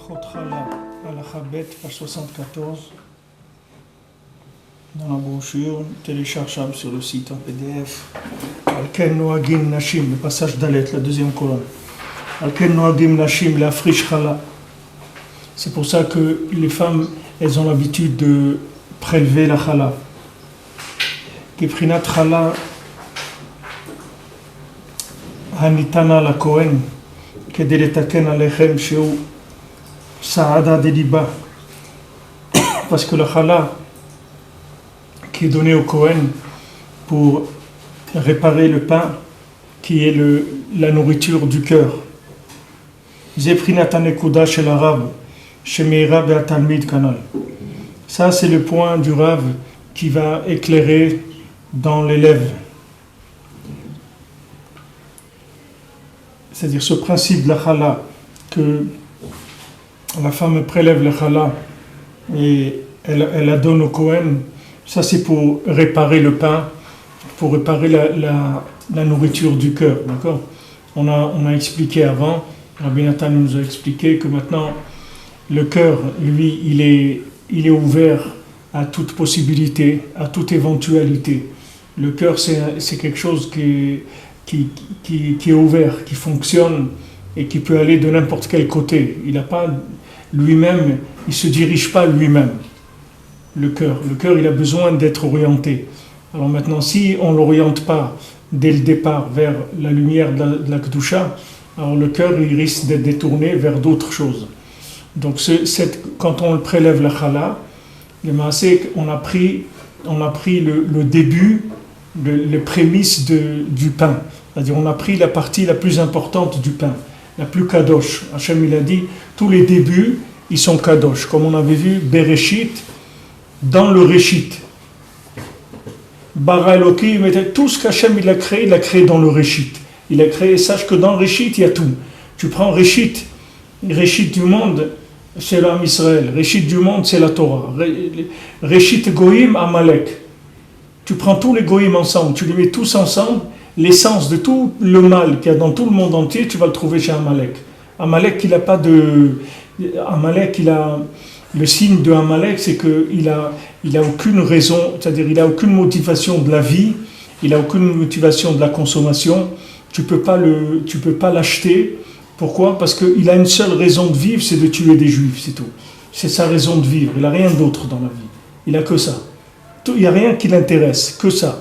Ilchot Chala, Halakha Bet, page 74, dans la brochure, téléchargeable sur le site en PDF. Al-Ken Noagim Nashim, le passage d'Alet, la deuxième colonne. Al-Ken Noagim Nashim, la friche Chala. C'est pour ça que les femmes, elles ont l'habitude de prélever la Chala. Keprinat Chala, Hanitana la Kohen, Kedeletaken Alechem Sheu, Saada Deliba. Parce que la Chala, qui est donnée au Kohen pour réparer le pain, qui est la nourriture du cœur. Zeprinat Anekuda chez l'arabe, chez Meira Be'atalmid Kanal. Ça, c'est le point du Rav qui va éclairer dans l'élève. C'est-à-dire ce principe de la chala, que la femme prélève la chala et elle la donne au Kohen, ça c'est pour réparer le pain, pour réparer la nourriture du cœur. D'accord ? On a expliqué avant, Rabbi Nathan nous a expliqué que maintenant le cœur, lui, il est ouvert à toute possibilité, à toute éventualité. Le cœur, c'est quelque chose qui est ouvert, qui fonctionne et qui peut aller de n'importe quel côté. Il n'a pas lui-même, il ne se dirige pas lui-même. Le cœur, il a besoin d'être orienté. Alors maintenant, si on ne l'oriente pas dès le départ vers la lumière de la Kedusha, alors le cœur, il risque d'être détourné vers d'autres choses. Donc quand on prélève la chala, on a pris le début, les prémices du pain. C'est-à-dire on a pris la partie la plus importante du pain, la plus kadosh. Hachem il a dit, tous les débuts, ils sont kadosh. Comme on avait vu, Bereshit, dans le Réshit. Bara Elokim, tout ce qu'Hachem il a créé dans le Réshit. Il a créé, sache que dans Réshit, il y a tout. Tu prends Réshit du monde, c'est l'âme Israël. Réshit du monde, c'est la Torah. Réshit Goïm, Amalek. Tu prends tous les Goïm ensemble, tu les mets tous ensemble, l'essence de tout le mal qu'il y a dans tout le monde entier, tu vas le trouver chez Amalek. Amalek, il n'a pas de... Amalek, le signe de Amalek, c'est qu'il a aucune raison, c'est-à-dire il n'a aucune motivation de la vie, il n'a aucune motivation de la consommation, tu peux pas l'acheter. Pourquoi ? Parce qu'il a une seule raison de vivre, c'est de tuer des juifs, c'est tout. C'est sa raison de vivre, il n'a rien d'autre dans la vie. Il n'a que ça. Il n'y a rien qui l'intéresse, que ça.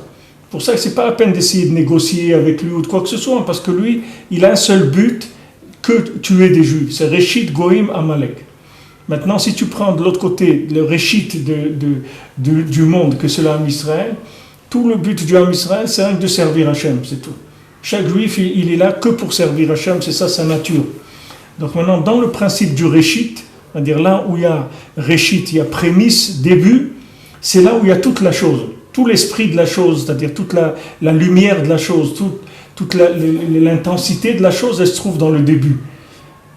Pour ça que ce n'est pas la peine d'essayer de négocier avec lui ou de quoi que ce soit, parce que lui, il a un seul but, que tuer des juifs. C'est Réshit Goïm Amalek. Maintenant, si tu prends de l'autre côté le Réshit du monde, que c'est l'âme Israël, tout le but du âme Israël, c'est rien que de servir Hachem, c'est tout. Chaque juif, il est là que pour servir Hachem, c'est ça sa nature. Donc maintenant, dans le principe du Réshit, c'est-à-dire là où il y a Réshit, il y a prémisse, début, c'est là où il y a toute la chose, tout l'esprit de la chose, c'est-à-dire toute la lumière de la chose, toute l'intensité de la chose, elle se trouve dans le début.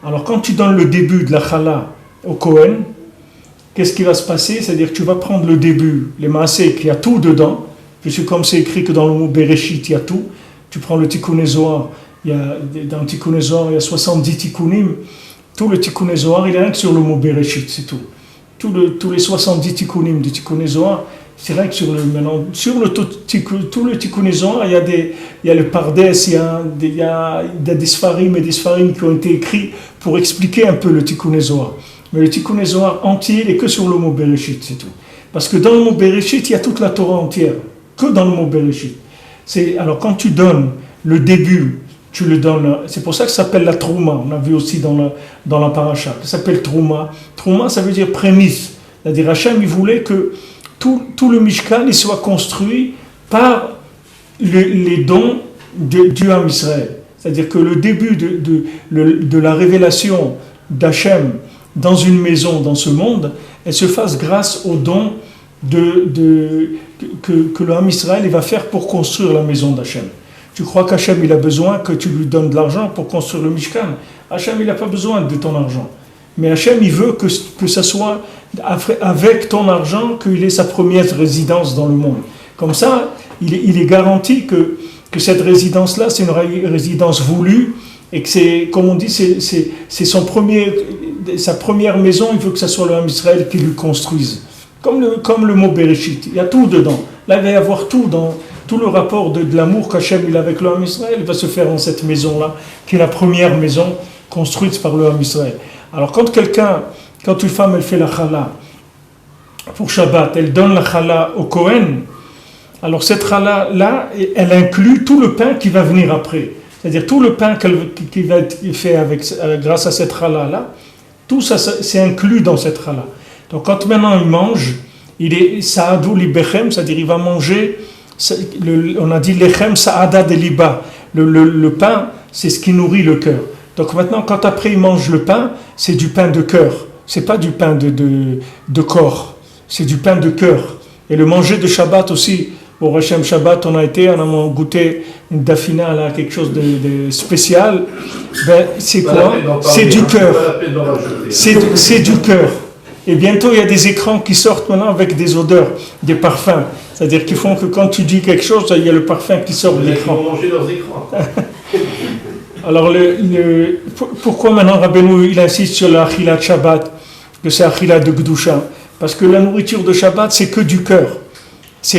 Alors quand tu donnes le début de la chala au Kohen, qu'est-ce qui va se passer ? C'est-à-dire que tu vas prendre le début, les maasek, il y a tout dedans, puisque comme c'est écrit que dans le mot Bereshit, il y a tout. Tu prends le Tikkun Zohar, dans le Tikkun Zohar, il y a 70 Tikkunim. Tout le Tikkun Zohar, il est rien que sur le mot Bereshit, c'est tout. Tous les 70 Tikkunim du Tikkun Zohar, c'est vrai que sur tout le Tikkun Zohar, il y a le Pardes, il y a des Sfarim et des Sfarim qui ont été écrits pour expliquer un peu le Tikkun Zohar. Mais le Tikkun Zohar entier, il n'est que sur le mot Bereshit, c'est tout. Parce que dans le mot Bereshit, il y a toute la Torah entière, que dans le mot Bereshit. Alors quand tu donnes le début, tu le donnes, c'est pour ça que ça s'appelle la Trouma, on a vu aussi dans la paracha, ça s'appelle Trouma. Trouma, ça veut dire prémisse. C'est-à-dire Hachem, il voulait que tout le Mishkan il soit construit par les dons du Ham Israël. C'est-à-dire que le début de la révélation d'Hachem dans une maison, dans ce monde, elle se fasse grâce aux dons que le Ham Israël va faire pour construire la maison d'Hachem. Tu crois qu'Hachem il a besoin que tu lui donnes de l'argent pour construire le Mishkan ? Hachem il n'a pas besoin de ton argent. Mais Hachem il veut que ça soit avec ton argent qu'il ait sa première résidence dans le monde. Comme ça, il est garanti que cette résidence-là, c'est une résidence voulue et que c'est, comme on dit, c'est son premier sa première maison, il veut que ce soit le Ham Israël qui lui construise. Comme le mot Bereshit, il y a tout dedans. Là, il va y avoir tout dans tout le rapport de l'amour qu'Hachem il a avec le Ham Israël, il va se faire dans cette maison-là, qui est la première maison construite par le Ham Israël. Alors quand une femme, elle fait la chala pour Shabbat, elle donne la chala au Kohen, alors cette chala-là, elle inclut tout le pain qui va venir après. C'est-à-dire tout le pain qui va être fait grâce à cette chala-là, tout ça, c'est inclus dans cette chala. Donc quand maintenant il mange, il est sa'adou libechem, c'est-à-dire il va manger, on a dit lechem sa'ada de liba, le pain, c'est ce qui nourrit le cœur. Donc maintenant quand après il mange le pain, c'est du pain de cœur, c'est pas du pain de corps, c'est du pain de cœur. Et le manger de Shabbat aussi, au Hashem Shabbat, on a goûté une dafina, là, quelque chose de spécial. Ben, c'est quoi? C'est du cœur. C'est du cœur. Et bientôt, il y a des écrans qui sortent maintenant avec des odeurs, des parfums. C'est-à-dire qu'ils font que quand tu dis quelque chose, il y a le parfum qui sort de l'écran. Ils vont manger leurs écrans. Alors, pourquoi maintenant Rabbeinu il insiste sur la achila de Shabbat, que c'est achila de Gdusha? Parce que la nourriture de Shabbat, c'est que du cœur.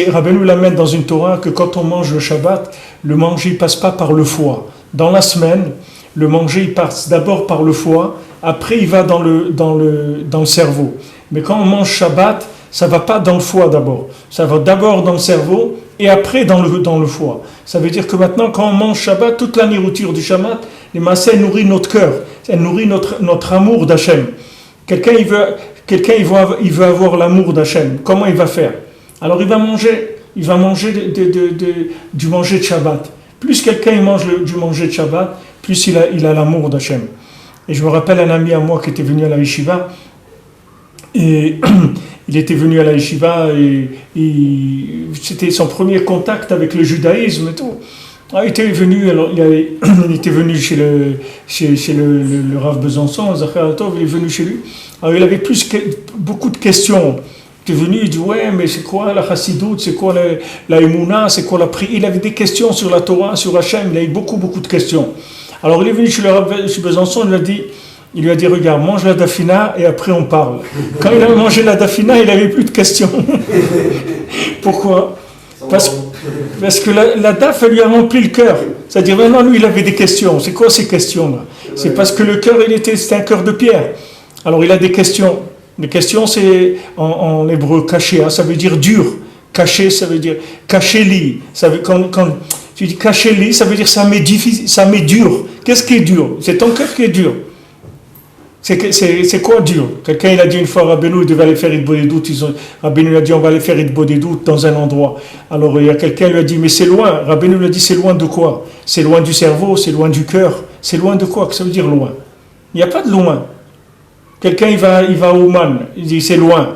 Rabbeinu l'amène dans une Torah que quand on mange le Shabbat, le manger ne passe pas par le foie. Dans la semaine, le manger il passe d'abord par le foie, après il va dans le cerveau. Mais quand on mange Shabbat, ça ne va pas dans le foie d'abord. Ça va d'abord dans le cerveau et après dans le foie. Ça veut dire que maintenant, quand on mange Shabbat, toute la nourriture du Shabbat, les massas, elle nourrit notre cœur, elle nourrit notre amour d'Hachem. Quelqu'un il veut avoir l'amour d'Hachem. Comment il va faire? Alors il va manger du manger de Shabbat. Plus quelqu'un mange du manger de Shabbat, plus il a l'amour d'Hachem. Et je me rappelle un ami à moi qui était venu à la yeshiva, et il était venu à la yeshiva, et c'était son premier contact avec le judaïsme et tout. Ah, il était venu chez le Rav Besançon, Zachar Tov, il est venu chez lui. Alors il avait beaucoup de questions. Il est venu, il dit ouais, mais c'est quoi la chassidoute, c'est quoi la émouna, c'est quoi la prière? Il avait des questions sur la Torah, sur Hachem, il a eu beaucoup de questions. Alors il est venu chez le Rav Besançon, il lui a dit regarde, mange la dafina et après on parle. Quand il a mangé la dafina, il n'avait plus de questions. Pourquoi? Parce que la daf, elle lui a rempli le cœur. C'est-à-dire maintenant, lui, il avait des questions. C'est quoi ces questions-là? C'est parce que le cœur, c'était un cœur de pierre. Alors il a des questions. Les questions, c'est en hébreu caché, ça veut dire dur. Caché, ça veut dire caché-li. Quand tu dis caché-li, ça veut dire ça m'est dur. Qu'est-ce qui est dur? C'est ton cœur qui est dur. C'est quoi dur? Quelqu'un il a dit une fois Rabbeinu il devait aller faire Hitbodedut. Rabbeinu lui a dit on va aller faire Hitbodedut dans un endroit. Alors il y a quelqu'un lui a dit mais c'est loin. Rabbeinu lui a dit c'est loin de quoi? C'est loin du cerveau, c'est loin du cœur. C'est loin de quoi? Que ça veut dire loin? Il n'y a pas de loin. Quelqu'un il va au Man, il dit c'est loin.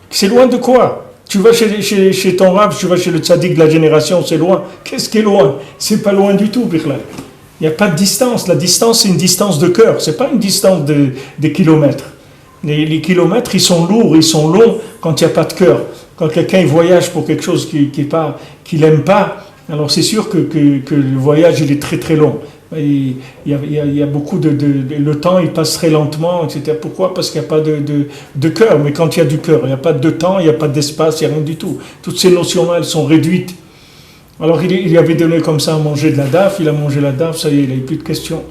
C'est loin de quoi? Tu vas chez ton rab, tu vas chez le tzaddik de la génération, c'est loin. Qu'est-ce qui est loin? C'est pas loin du tout, Birla. Il n'y a pas de distance. La distance, c'est une distance de cœur. C'est pas une distance des kilomètres. Les kilomètres, ils sont lourds, ils sont longs quand il n'y a pas de cœur. Quand quelqu'un il voyage pour quelque chose qu'il n'aime pas, alors c'est sûr que le voyage, il est très très long. Il y a beaucoup le temps il passe très lentement, etc. Pourquoi? Parce qu'il n'y a pas de cœur. Mais quand il y a du cœur, il n'y a pas de temps, il n'y a pas d'espace, il n'y a rien du tout. Toutes ces notions-là, elles sont réduites. Alors il lui avait donné comme ça à manger de la daf, il a mangé la daf, ça y est, il n'avait plus de questions.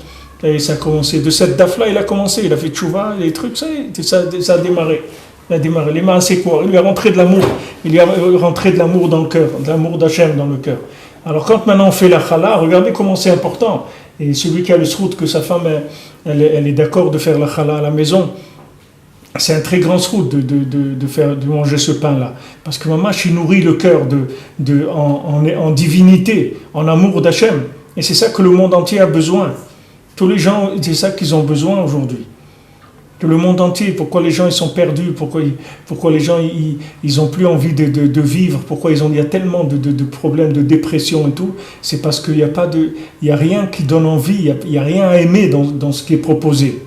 Et ça a commencé. De cette daf-là, il a commencé, il a fait tchouva, les trucs, ça y est, ça a démarré. Il a démarré. Les mains, c'est quoi? Il lui a rentré de l'amour. Il lui a rentré de l'amour dans le cœur, de l'amour d'Hachem dans le cœur. Alors quand maintenant on fait la chala, regardez comment c'est important. Et celui qui a le srout que sa femme, elle est d'accord de faire la chala à la maison, c'est un très grand srout de manger ce pain-là. Parce que maman, il nourrit le cœur en divinité, en amour d'Hachem. Et c'est ça que le monde entier a besoin. Tous les gens, c'est ça qu'ils ont besoin aujourd'hui. Que le monde entier, pourquoi les gens ils sont perdus, pourquoi les gens ils ont plus envie de vivre, pourquoi il y a tellement de problèmes de dépression et tout, c'est parce qu'il y a rien qui donne envie, il y a rien à aimer dans ce qui est proposé.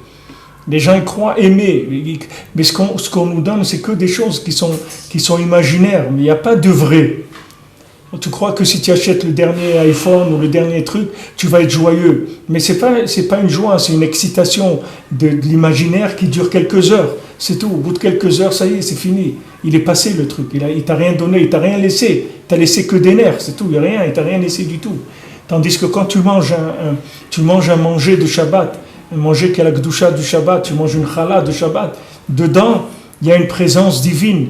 Les gens ils croient aimer, mais ce qu'on nous donne c'est que des choses qui sont imaginaires, mais il n'y a pas de vrai. Tu crois que si tu achètes le dernier iPhone ou le dernier truc, tu vas être joyeux. Mais c'est pas une joie, c'est une excitation de l'imaginaire qui dure quelques heures. C'est tout. Au bout de quelques heures, ça y est, c'est fini. Il est passé le truc. Il t'a rien donné, il t'a rien laissé. Il t'a laissé que des nerfs, c'est tout. Il n'y a rien, il t'a rien laissé du tout. Tandis que quand tu manges un manger de Shabbat, un manger qui a la Gdusha du Shabbat, tu manges une challah de Shabbat, dedans, il y a une présence divine.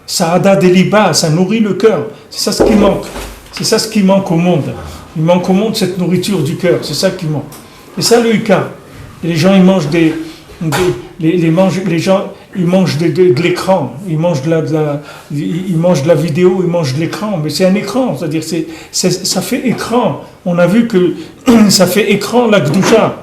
Saada Deliba, ça nourrit le cœur. C'est ça ce qui manque. C'est ça ce qui manque au monde. Il manque au monde cette nourriture du cœur. C'est ça qui manque. Et ça le Ika. Les gens ils mangent les gens ils mangent de l'écran. Ils mangent ils mangent de la vidéo. Ils mangent de l'écran. Mais c'est un écran. C'est-à-dire ça fait écran. On a vu que ça fait écran la Gdusha.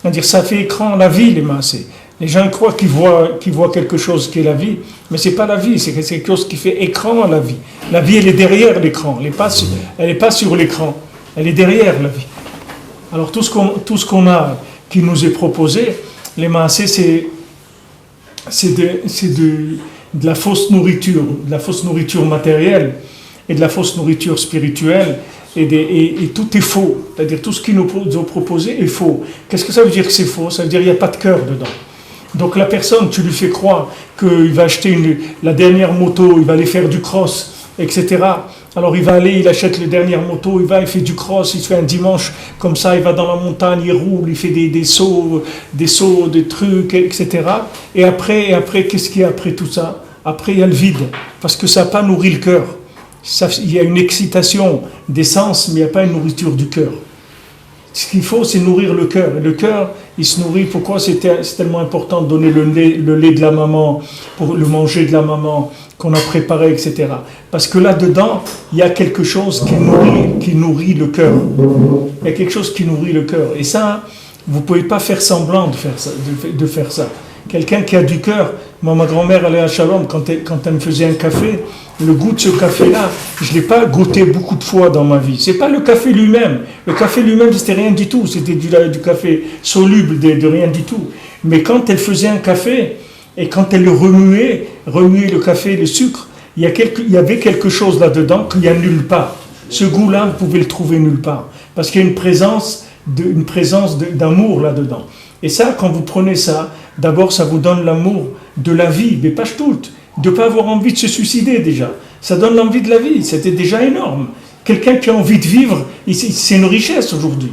C'est-à-dire ça fait écran la vie les massés. Les gens croient qu'ils voient quelque chose qui est la vie, mais ce n'est pas la vie, c'est quelque chose qui fait écran à la vie. La vie, elle est derrière l'écran, elle n'est pas sur l'écran, elle est derrière la vie. Alors tout ce qu'on a qui nous est proposé, les maasés, c'est de la fausse nourriture matérielle et de la fausse nourriture spirituelle, et tout est faux. C'est-à-dire tout ce qu'ils nous ont proposé est faux. Qu'est-ce que ça veut dire que c'est faux? Ça veut dire qu'il n'y a pas de cœur dedans. Donc la personne, tu lui fais croire qu'il va acheter la dernière moto, il va aller faire du cross, etc. Alors il va aller, il achète la dernière moto, il fait du cross, il se fait un dimanche comme ça, il va dans la montagne, il roule, il fait des sauts, des trucs, etc. Et après, qu'est-ce qu'il y a après tout ça? Après, il y a le vide, parce que ça n'a pas nourri le cœur. Il y a une excitation des sens, mais il n'y a pas une nourriture du cœur. Ce qu'il faut, c'est nourrir le cœur. Et le cœur, il se nourrit. Pourquoi c'est tellement important de donner le lait de la maman, pour le manger de la maman qu'on a préparé, etc. Parce que là-dedans, il y a quelque chose qui nourrit le cœur. Il y a quelque chose qui nourrit le cœur. Et ça, vous ne pouvez pas faire semblant de faire ça. Quelqu'un qui a du cœur, moi, ma grand-mère, elle est à Shalom, quand elle me faisait un café, le goût de ce café-là, je ne l'ai pas goûté beaucoup de fois dans ma vie. Ce n'est pas le café lui-même. Le café lui-même, c'était rien du tout. C'était du café soluble, de rien du tout. Mais quand elle faisait un café, et quand elle remuait le café, le sucre, il y avait quelque chose là-dedans qu'il n'y a nulle part. Ce goût-là, vous pouvez le trouver nulle part. Parce qu'il y a une présence d'amour là-dedans. Et ça, quand vous prenez ça, d'abord, ça vous donne l'amour de la vie, mais pas tout, de ne pas avoir envie de se suicider déjà. Ça donne l'envie de la vie, c'était déjà énorme. Quelqu'un qui a envie de vivre, c'est une richesse aujourd'hui.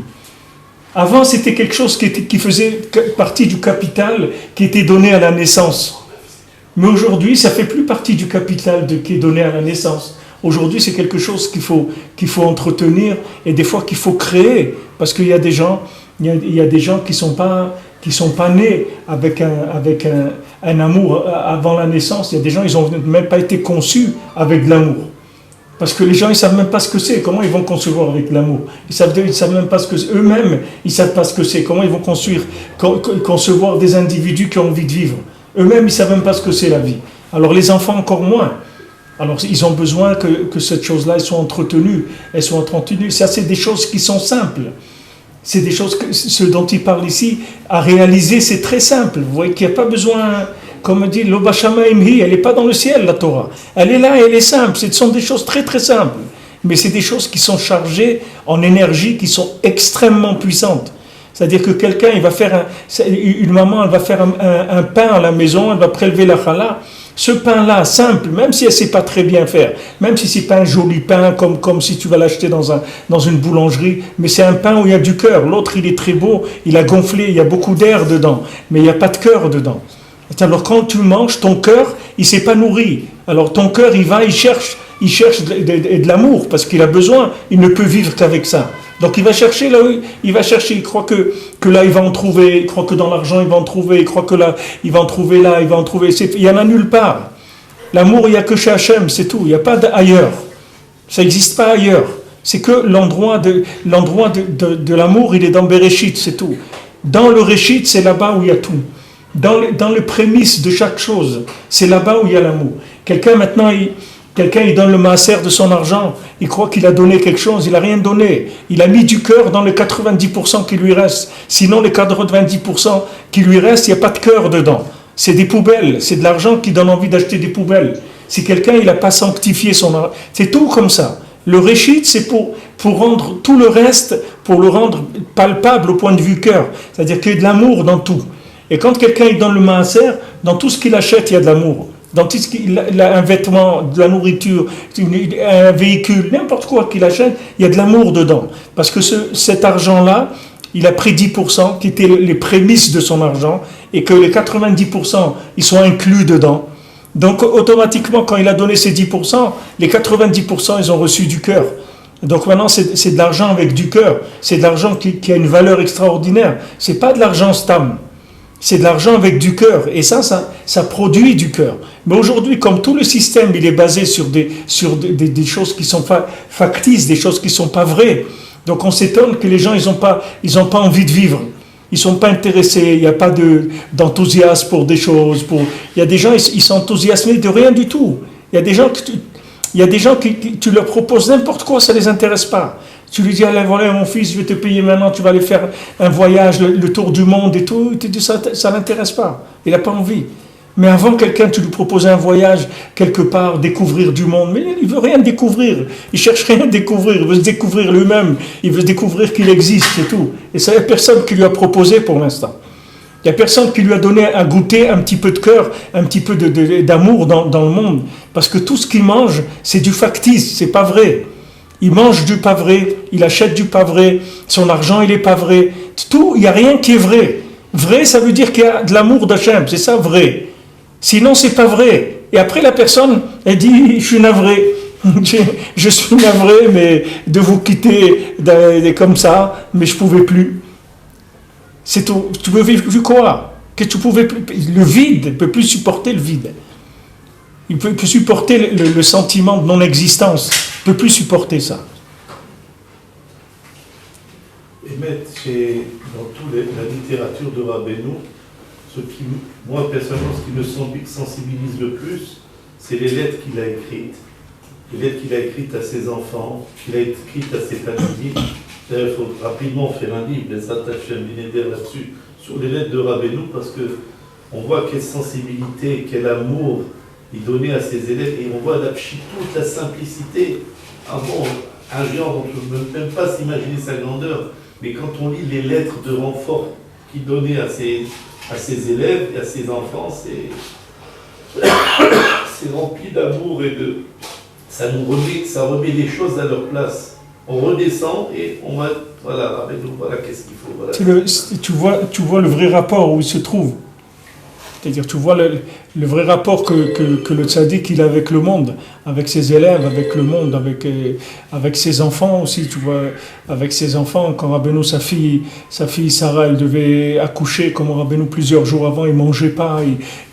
Avant, c'était quelque chose qui faisait partie du capital qui était donné à la naissance. Mais aujourd'hui, ça ne fait plus partie du capital qui est donné à la naissance. Aujourd'hui, c'est quelque chose qu'il faut entretenir et des fois qu'il faut créer. Parce qu'il y a des gens, qui sont pas nés avec un amour avant la naissance. Il y a des gens, ils n'ont même pas été conçus avec de l'amour. Parce que les gens, ils ne savent même pas ce que c'est. Comment ils vont concevoir avec l'amour? Ils savent même pas ce que c'est. Eux-mêmes, ils ne savent pas ce que c'est. Comment ils vont concevoir des individus qui ont envie de vivre? Eux-mêmes, ils ne savent même pas ce que c'est la vie. Alors les enfants encore moins. Alors ils ont besoin que cette chose-là, elles soient entretenues. Ça, c'est des choses qui sont simples. C'est des choses, ce dont il parle ici, à réaliser, c'est très simple. Vous voyez qu'il n'y a pas besoin, comme on dit, l'obashamaimhi, elle n'est pas dans le ciel, la Torah. Elle est là, elle est simple. Ce sont des choses très très simples. Mais c'est des choses qui sont chargées en énergie, qui sont extrêmement puissantes. C'est-à-dire que quelqu'un, une maman, elle va faire un pain à la maison, elle va prélever la challah. Ce pain-là, simple, même si elle ne sait pas très bien faire, même si ce n'est pas un joli pain comme si tu vas l'acheter dans une boulangerie, mais c'est un pain où il y a du cœur. L'autre, il est très beau, il a gonflé, il y a beaucoup d'air dedans, mais il n'y a pas de cœur dedans. Alors quand tu manges, ton cœur, il ne s'est pas nourri. Alors ton cœur, il cherche de l'amour, parce qu'il a besoin, il ne peut vivre qu'avec ça. Donc il va chercher là, il croit que là il va en trouver, il croit que dans l'argent il va en trouver, il croit que là il va en trouver, il n'y en a nulle part. L'amour, il n'y a que chez Hachem, c'est tout, il n'y a pas ailleurs. Ça n'existe pas ailleurs. C'est que l'endroit de l'amour, il est dans Bereshit, c'est tout. Dans le Réchit, c'est là-bas où il y a tout. Dans les prémices de chaque chose, c'est là-bas où il y a l'amour. Quelqu'un il donne le maaser de son argent, il croit qu'il a donné quelque chose, il n'a rien donné. Il a mis du cœur dans les 90% qui lui restent. Sinon, les 90% qui lui restent, il n'y a pas de cœur dedans. C'est des poubelles, c'est de l'argent qui donne envie d'acheter des poubelles. Si quelqu'un il n'a pas sanctifié son argent, c'est tout comme ça. Le réchit, c'est pour rendre tout le reste, pour le rendre palpable au point de vue cœur. C'est-à-dire qu'il y a de l'amour dans tout. Et quand quelqu'un il donne le maaser, dans tout ce qu'il achète, il y a de l'amour. Dans tout ce qu'il a un vêtement, de la nourriture, un véhicule, n'importe quoi qu'il achète, il y a de l'amour dedans. Parce que cet argent-là, il a pris 10% qui étaient les prémices de son argent et que les 90% ils sont inclus dedans. Donc automatiquement quand il a donné ces 10%, les 90% ils ont reçu du cœur. Donc maintenant c'est de l'argent avec du cœur, c'est de l'argent qui a une valeur extraordinaire. C'est pas de l'argent stam, c'est de l'argent avec du cœur et ça produit du cœur. Mais aujourd'hui comme tout le système il est basé sur des choses qui sont factices, des choses qui sont pas vraies. Donc on s'étonne que les gens, ils ont pas envie de vivre. Ils sont pas intéressés, il n'y a pas d'enthousiasme pour des choses. Il y a des gens, ils sont enthousiasmés de rien du tout. Il y a des gens qui tu leur proposes n'importe quoi, ça les intéresse pas. Tu lui dis, allez, voilà mon fils, je vais te payer maintenant, tu vas aller faire un voyage, le tour du monde et tout. Il te dit, ça l'intéresse pas, il n'a pas envie. Mais avant quelqu'un, tu lui proposais un voyage quelque part, découvrir du monde. Mais il veut rien découvrir. Il cherche rien à découvrir. Il veut se découvrir lui-même. Il veut découvrir qu'il existe, c'est tout. Et ça, il n'y a personne qui lui a proposé pour l'instant. Il n'y a personne qui lui a donné à goûter un petit peu de cœur, un petit peu d'amour dans le monde. Parce que tout ce qu'il mange, c'est du factice, c'est pas vrai. Il mange du pas vrai, il achète du pas vrai, son argent, il est pas vrai. Tout, il n'y a rien qui est vrai. Vrai, ça veut dire qu'il y a de l'amour d'Hachem, c'est ça vrai. Sinon, c'est pas vrai. Et après, la personne, elle dit, je suis navré. Je suis navré, mais de vous quitter comme ça, mais je pouvais plus. C'est tout. Tu veux vivre quoi? Que tu pouvais plus. Le vide, il ne peut plus supporter le vide. Il peut supporter le sentiment de non-existence. Il ne peut plus supporter ça. Et mettre dans toute la littérature de Rabbeinu, moi personnellement, ce qui me sensibilise le plus, c'est les lettres qu'il a écrites. Les lettres qu'il a écrites à ses enfants, qu'il a écrites à ses familles. Il faut rapidement faire un livre, les attaches là-dessus, sur les lettres de Rabbeinu, parce qu'on voit quelle sensibilité, quel amour il donnait à ses élèves, et on voit toute la simplicité. Un géant dont on ne peut même pas s'imaginer sa grandeur, mais quand on lit les lettres de renfort qu'il donnait à ses élèves et à ses enfants, c'est rempli d'amour et ça remet les choses à leur place. On redescend et on va, voilà qu'est-ce qu'il faut. Voilà. Tu vois le vrai rapport où il se trouve. C'est-à-dire, tu vois le vrai rapport que le tzaddik il a avec le monde, avec ses élèves, avec le monde, avec ses enfants aussi, tu vois, avec ses enfants. Quand Rabbeinu, sa fille Sarah, elle devait accoucher, comme Rabbeinu plusieurs jours avant, il mangeait pas,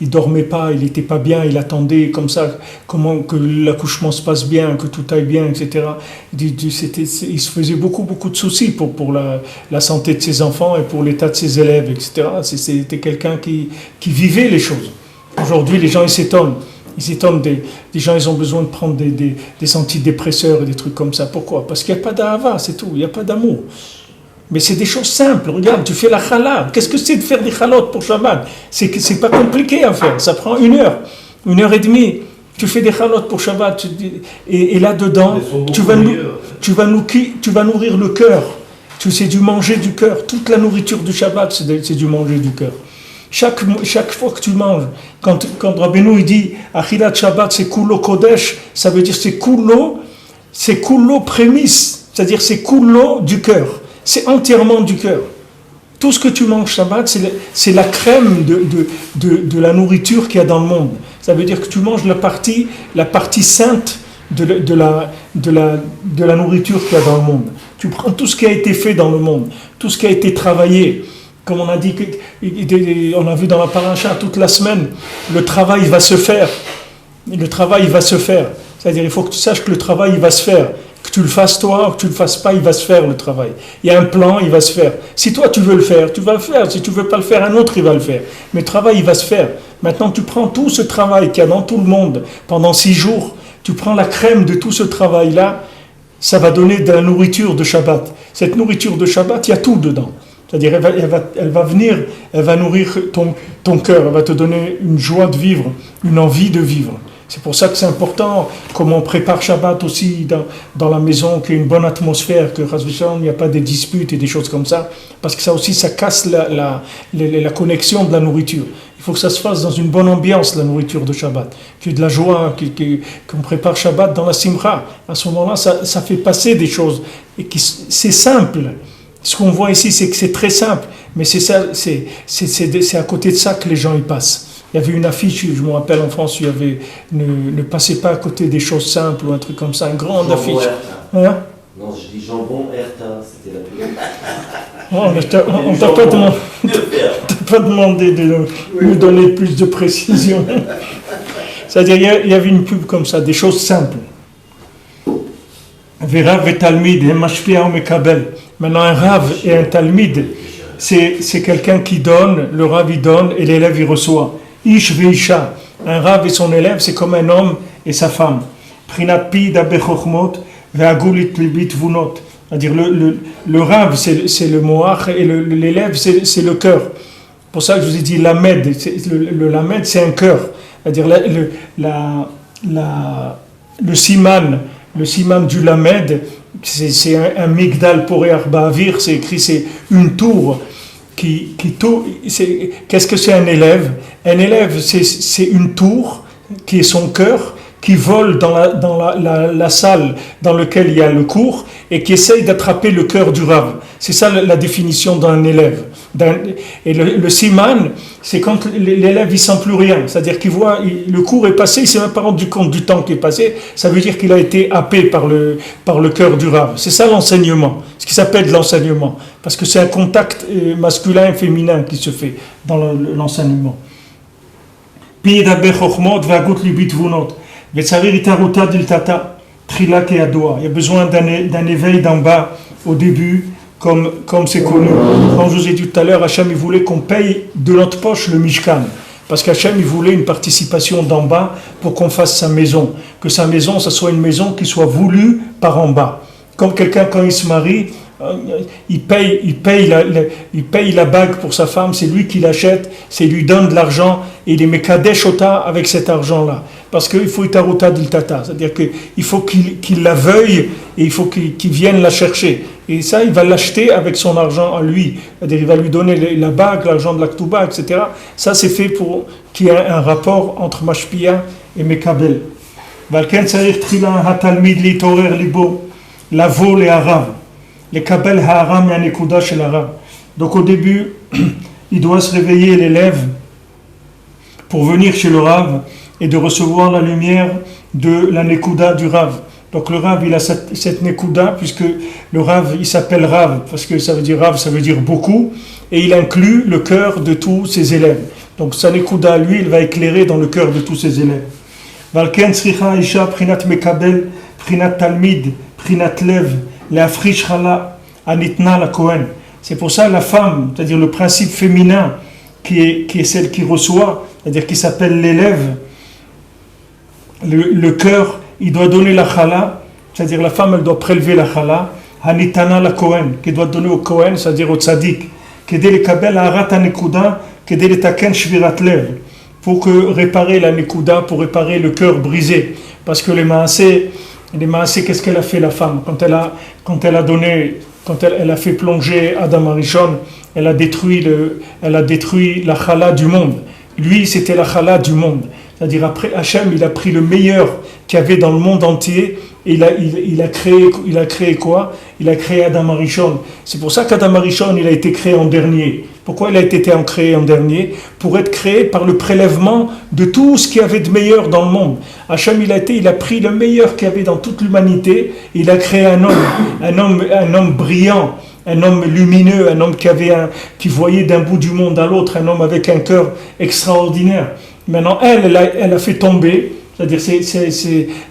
il dormait pas, il était pas bien, il attendait comme ça, comment que l'accouchement se passe bien, que tout aille bien, etc. Il se faisait beaucoup de soucis pour la santé de ses enfants et pour l'état de ses élèves, etc. C'était quelqu'un qui vivait les choses. Aujourd'hui, les gens ils s'étonnent des gens, ils ont besoin de prendre des antidépresseurs et des trucs comme ça. Pourquoi? Parce qu'il n'y a pas d'ahava, c'est tout, il n'y a pas d'amour. Mais c'est des choses simples. Regarde, tu fais la challah. Qu'est-ce que c'est de faire des chalotes pour Shabbat? C'est pas compliqué à faire, ça prend 1 heure, 1h30. Tu fais des chalotes pour Shabbat et là-dedans, tu vas nourrir le cœur. C'est du manger du cœur. Toute la nourriture du Shabbat, c'est du manger du cœur. Chaque fois que tu manges, quand Rabbeinu il dit Achilat Shabbat c'est kulo kodesh, ça veut dire c'est kulo prémisse, c'est-à-dire c'est kulo du cœur, c'est entièrement du cœur. Tout ce que tu manges Shabbat, c'est la crème de la nourriture qu'il y a dans le monde. Ça veut dire que tu manges la partie sainte de la nourriture qu'il y a dans le monde. Tu prends tout ce qui a été fait dans le monde, tout ce qui a été travaillé. Comme on a dit, on a vu dans la paracha toute la semaine, le travail va se faire. Le travail va se faire. C'est-à-dire, il faut que tu saches que le travail, il va se faire. Que tu le fasses toi ou que tu le fasses pas, il va se faire le travail. Il y a un plan, il va se faire. Si toi tu veux le faire, tu vas le faire. Si tu veux pas le faire, un autre il va le faire. Mais le travail, il va se faire. Maintenant, tu prends tout ce travail qu'il y a dans tout le monde pendant 6 jours, tu prends la crème de tout ce travail-là, ça va donner de la nourriture de Shabbat. Cette nourriture de Shabbat, il y a tout dedans. C'est-à-dire, elle va venir, elle va nourrir ton cœur, elle va te donner une joie de vivre, une envie de vivre. C'est pour ça que c'est important, comment on prépare Shabbat aussi dans la maison, qu'il y ait une bonne atmosphère, que il n'y a pas de disputes et des choses comme ça, parce que ça aussi, ça casse la connexion de la nourriture. Il faut que ça se fasse dans une bonne ambiance, la nourriture de Shabbat, qu'il y ait de la joie, qu'on prépare Shabbat dans la simcha. À ce moment-là, ça fait passer des choses, et c'est simple. Ce qu'on voit ici, c'est que c'est très simple, mais c'est à côté de ça que les gens y passent. Il y avait une affiche, je me rappelle en France, il y avait ne passez pas à côté des choses simples ou un truc comme ça, une grande affiche. Hein? Non, je dis jambon Erta, c'était la pub. On t'a pas demandé de nous donner plus de précision. C'est-à-dire, il y avait une pub comme ça, des choses simples. Rav et Talmid, Mashpia ou Mekabel. Maintenant, un Rav et un Talmid, c'est quelqu'un qui donne, le Rav il donne et l'élève il reçoit. Ish veisha, un Rav et son élève, c'est comme un homme et sa femme. Prinat pi dabechochmot ve'agulit libit vunot. C'est-à-dire le Rav, c'est le moach et l'élève, c'est le cœur. Pour ça que je vous ai dit lamed. Le lamed, c'est un cœur. C'est-à-dire le siman du lamed, c'est un migdal poré arba avir, c'est écrit, c'est une tour. Qu'est-ce que c'est un élève? Un élève, c'est une tour qui est son cœur, qui vole dans la salle dans laquelle il y a le cours et qui essaye d'attraper le cœur du Rav. C'est ça la définition d'un élève. Et le siman, c'est quand l'élève il sent plus rien, c'est-à-dire qu'il voit le cours est passé, il s'est même pas rendu compte du temps qui est passé. Ça veut dire qu'il a été happé par le cœur du Rav. C'est ça l'enseignement, ce qui s'appelle l'enseignement, parce que c'est un contact masculin et féminin qui se fait dans l'enseignement. Il y a besoin d'un éveil d'en bas au début, comme c'est connu. Comme je vous ai dit tout à l'heure, Hachem il voulait qu'on paye de notre poche le Mishkan. Parce qu'Hachem il voulait une participation d'en bas pour qu'on fasse sa maison. Que sa maison, ça soit une maison qui soit voulue par en bas. Comme quelqu'un quand il se marie, il paye la bague pour sa femme, c'est lui qui l'achète, c'est lui donne de l'argent et il est mekadesh ota avec cet argent-là. Parce qu'il faut itaruta diltata, c'est-à-dire qu'il faut qu'il la veuille et il faut qu'il vienne la chercher. Et ça, il va l'acheter avec son argent à lui. C'est-à-dire il va lui donner la bague, l'argent de la ktuba, etc. Ça, c'est fait pour qu'il y ait un rapport entre mashpia et mekabel. Valken tzarich tchila hatalmid litorer libo, lavo le harav. Les kabel ha'aram et anekuda chez l'arabe. Donc au début, il doit se réveiller l'élève pour venir chez le Rav et de recevoir la lumière de la nekuda du Rav. Donc le Rav, il a cette nekuda, puisque le Rav, il s'appelle Rav, parce que ça veut dire Rav, ça veut dire beaucoup, et il inclut le cœur de tous ses élèves. Donc sa nekuda, lui, il va éclairer dans le cœur de tous ses élèves. Valken sricha isha prinat mekabel, prinat talmid, prinat lev, l'africhala anitna la Kohen. C'est pour ça la femme, c'est-à-dire le principe féminin qui est celle qui reçoit, c'est-à-dire qui s'appelle l'élève, le cœur, il doit donner la chala, c'est-à-dire la femme elle doit prélever la chala, anitana la Kohen, qui doit donner au Kohen, c'est-à-dire au tzaddik, kedé le kabel arat anekuda, kedé le taken shvirat lev, pour réparer la nekuda, pour réparer le cœur brisé, parce que les maasé, qu'est-ce qu'elle a fait la femme quand elle a fait plonger Adam Arishon, elle a détruit la chala du monde. Lui, c'était la chala du monde. C'est-à-dire après Hachem, il a pris le meilleur qu'il y avait dans le monde entier et il a créé quoi? Il a créé Adam Arishon. C'est pour ça qu'Adam Arishon, il a été créé en dernier. Pourquoi il a été créé en dernier? Pour être créé par le prélèvement de tout ce qu'il y avait de meilleur dans le monde. Hachem, il a pris le meilleur qu'il y avait dans toute l'humanité et il a créé un homme brillant, un homme lumineux, un homme qui voyait d'un bout du monde à l'autre, un homme avec un cœur extraordinaire. Maintenant, elle a fait tomber, c'est-à-dire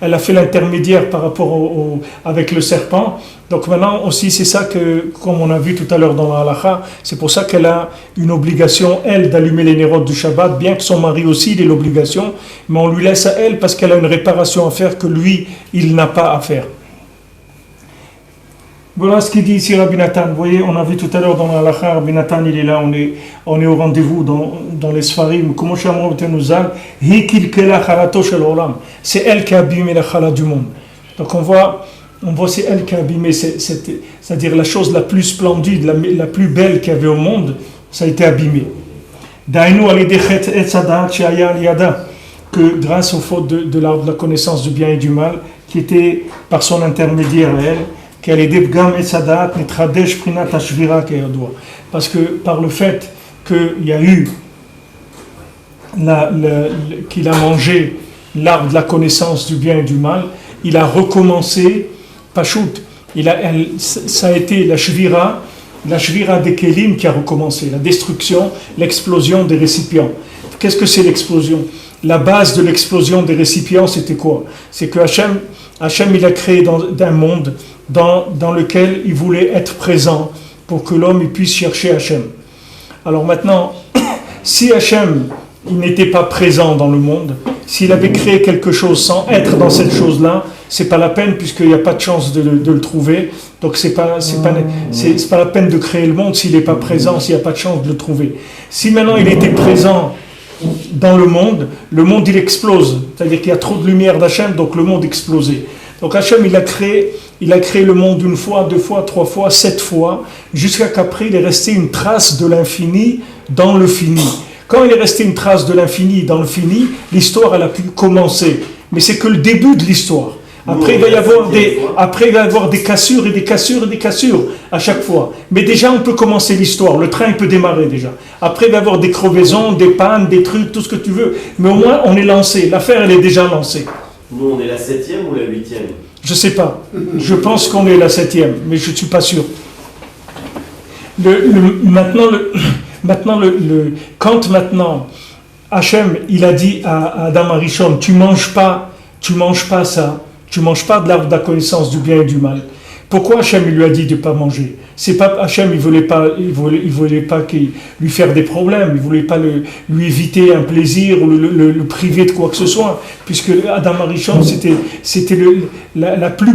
elle a fait l'intermédiaire par rapport avec le serpent. Donc maintenant aussi, c'est ça que, comme on a vu tout à l'heure dans la halakha, c'est pour ça qu'elle a une obligation, elle, d'allumer les nérodes du Shabbat, bien que son mari aussi ait l'obligation, mais on lui laisse à elle parce qu'elle a une réparation à faire que lui, il n'a pas à faire. Voilà ce qu'il dit ici Rabbi Nathan. Vous voyez, on a vu tout à l'heure dans la halakha, Rabbi Nathan il est là, on est au rendez-vous dans les Sfarim. Comment c'est elle qui a abîmé la chala du monde. Donc on voit c'est elle qui a abîmé, c'est-à-dire la chose la plus splendide, la plus belle qu'il y avait au monde, ça a été abîmé. Que grâce aux fautes de l'arbre de la connaissance du bien et du mal, qui était par son intermédiaire elle, parce que par le fait qu'il y a eu qu'il a mangé l'arbre de la connaissance du bien et du mal, il a recommencé Pachout, ça a été la shvira des kelim qui a recommencé, la destruction, l'explosion des récipients. Qu'est-ce que c'est l'explosion? La base de l'explosion des récipients, c'était quoi? C'est que Hachem il a créé d'un monde dans lequel il voulait être présent pour que l'homme il puisse chercher Hachem. Alors maintenant, si Hachem il n'était pas présent dans le monde, s'il avait créé quelque chose sans être dans cette chose-là, c'est pas la peine puisqu'il n'y a pas de chance de le trouver. Donc c'est pas la peine de créer le monde s'il n'est pas présent, s'il n'y a pas de chance de le trouver. Si maintenant il était présent dans le monde il explose. C'est-à-dire qu'il y a trop de lumière d'Hachem, donc le monde explosait. Donc Hachem il a créé le monde une fois, deux fois, trois fois, 7 fois, jusqu'à qu'après il est resté une trace de l'infini dans le fini. Quand il est resté une trace de l'infini dans le fini, l'histoire elle a pu commencer. Mais c'est que le début de l'histoire. Après, il va y avoir des cassures et des cassures et des cassures à chaque fois. Mais déjà, on peut commencer l'histoire. Le train, il peut démarrer déjà. Après, il va y avoir des crevaisons, des pannes, des trucs, tout ce que tu veux. Mais au moins, on est lancé. L'affaire, elle est déjà lancée. Nous, on est la 7e ou la 8e? Je ne sais pas. Je pense qu'on est la 7e, mais je ne suis pas sûr. Quand maintenant, Hachem, il a dit à Adam Arishon, tu manges pas ça. Tu ne manges pas de l'arbre de la connaissance du bien et du mal. Pourquoi Hachem lui a dit de ne pas manger? C'est pas Hachem, il voulait pas qu'il lui faire des problèmes, il voulait pas lui éviter un plaisir ou le priver de quoi que ce soit, puisque Adam Arishon c'était la plus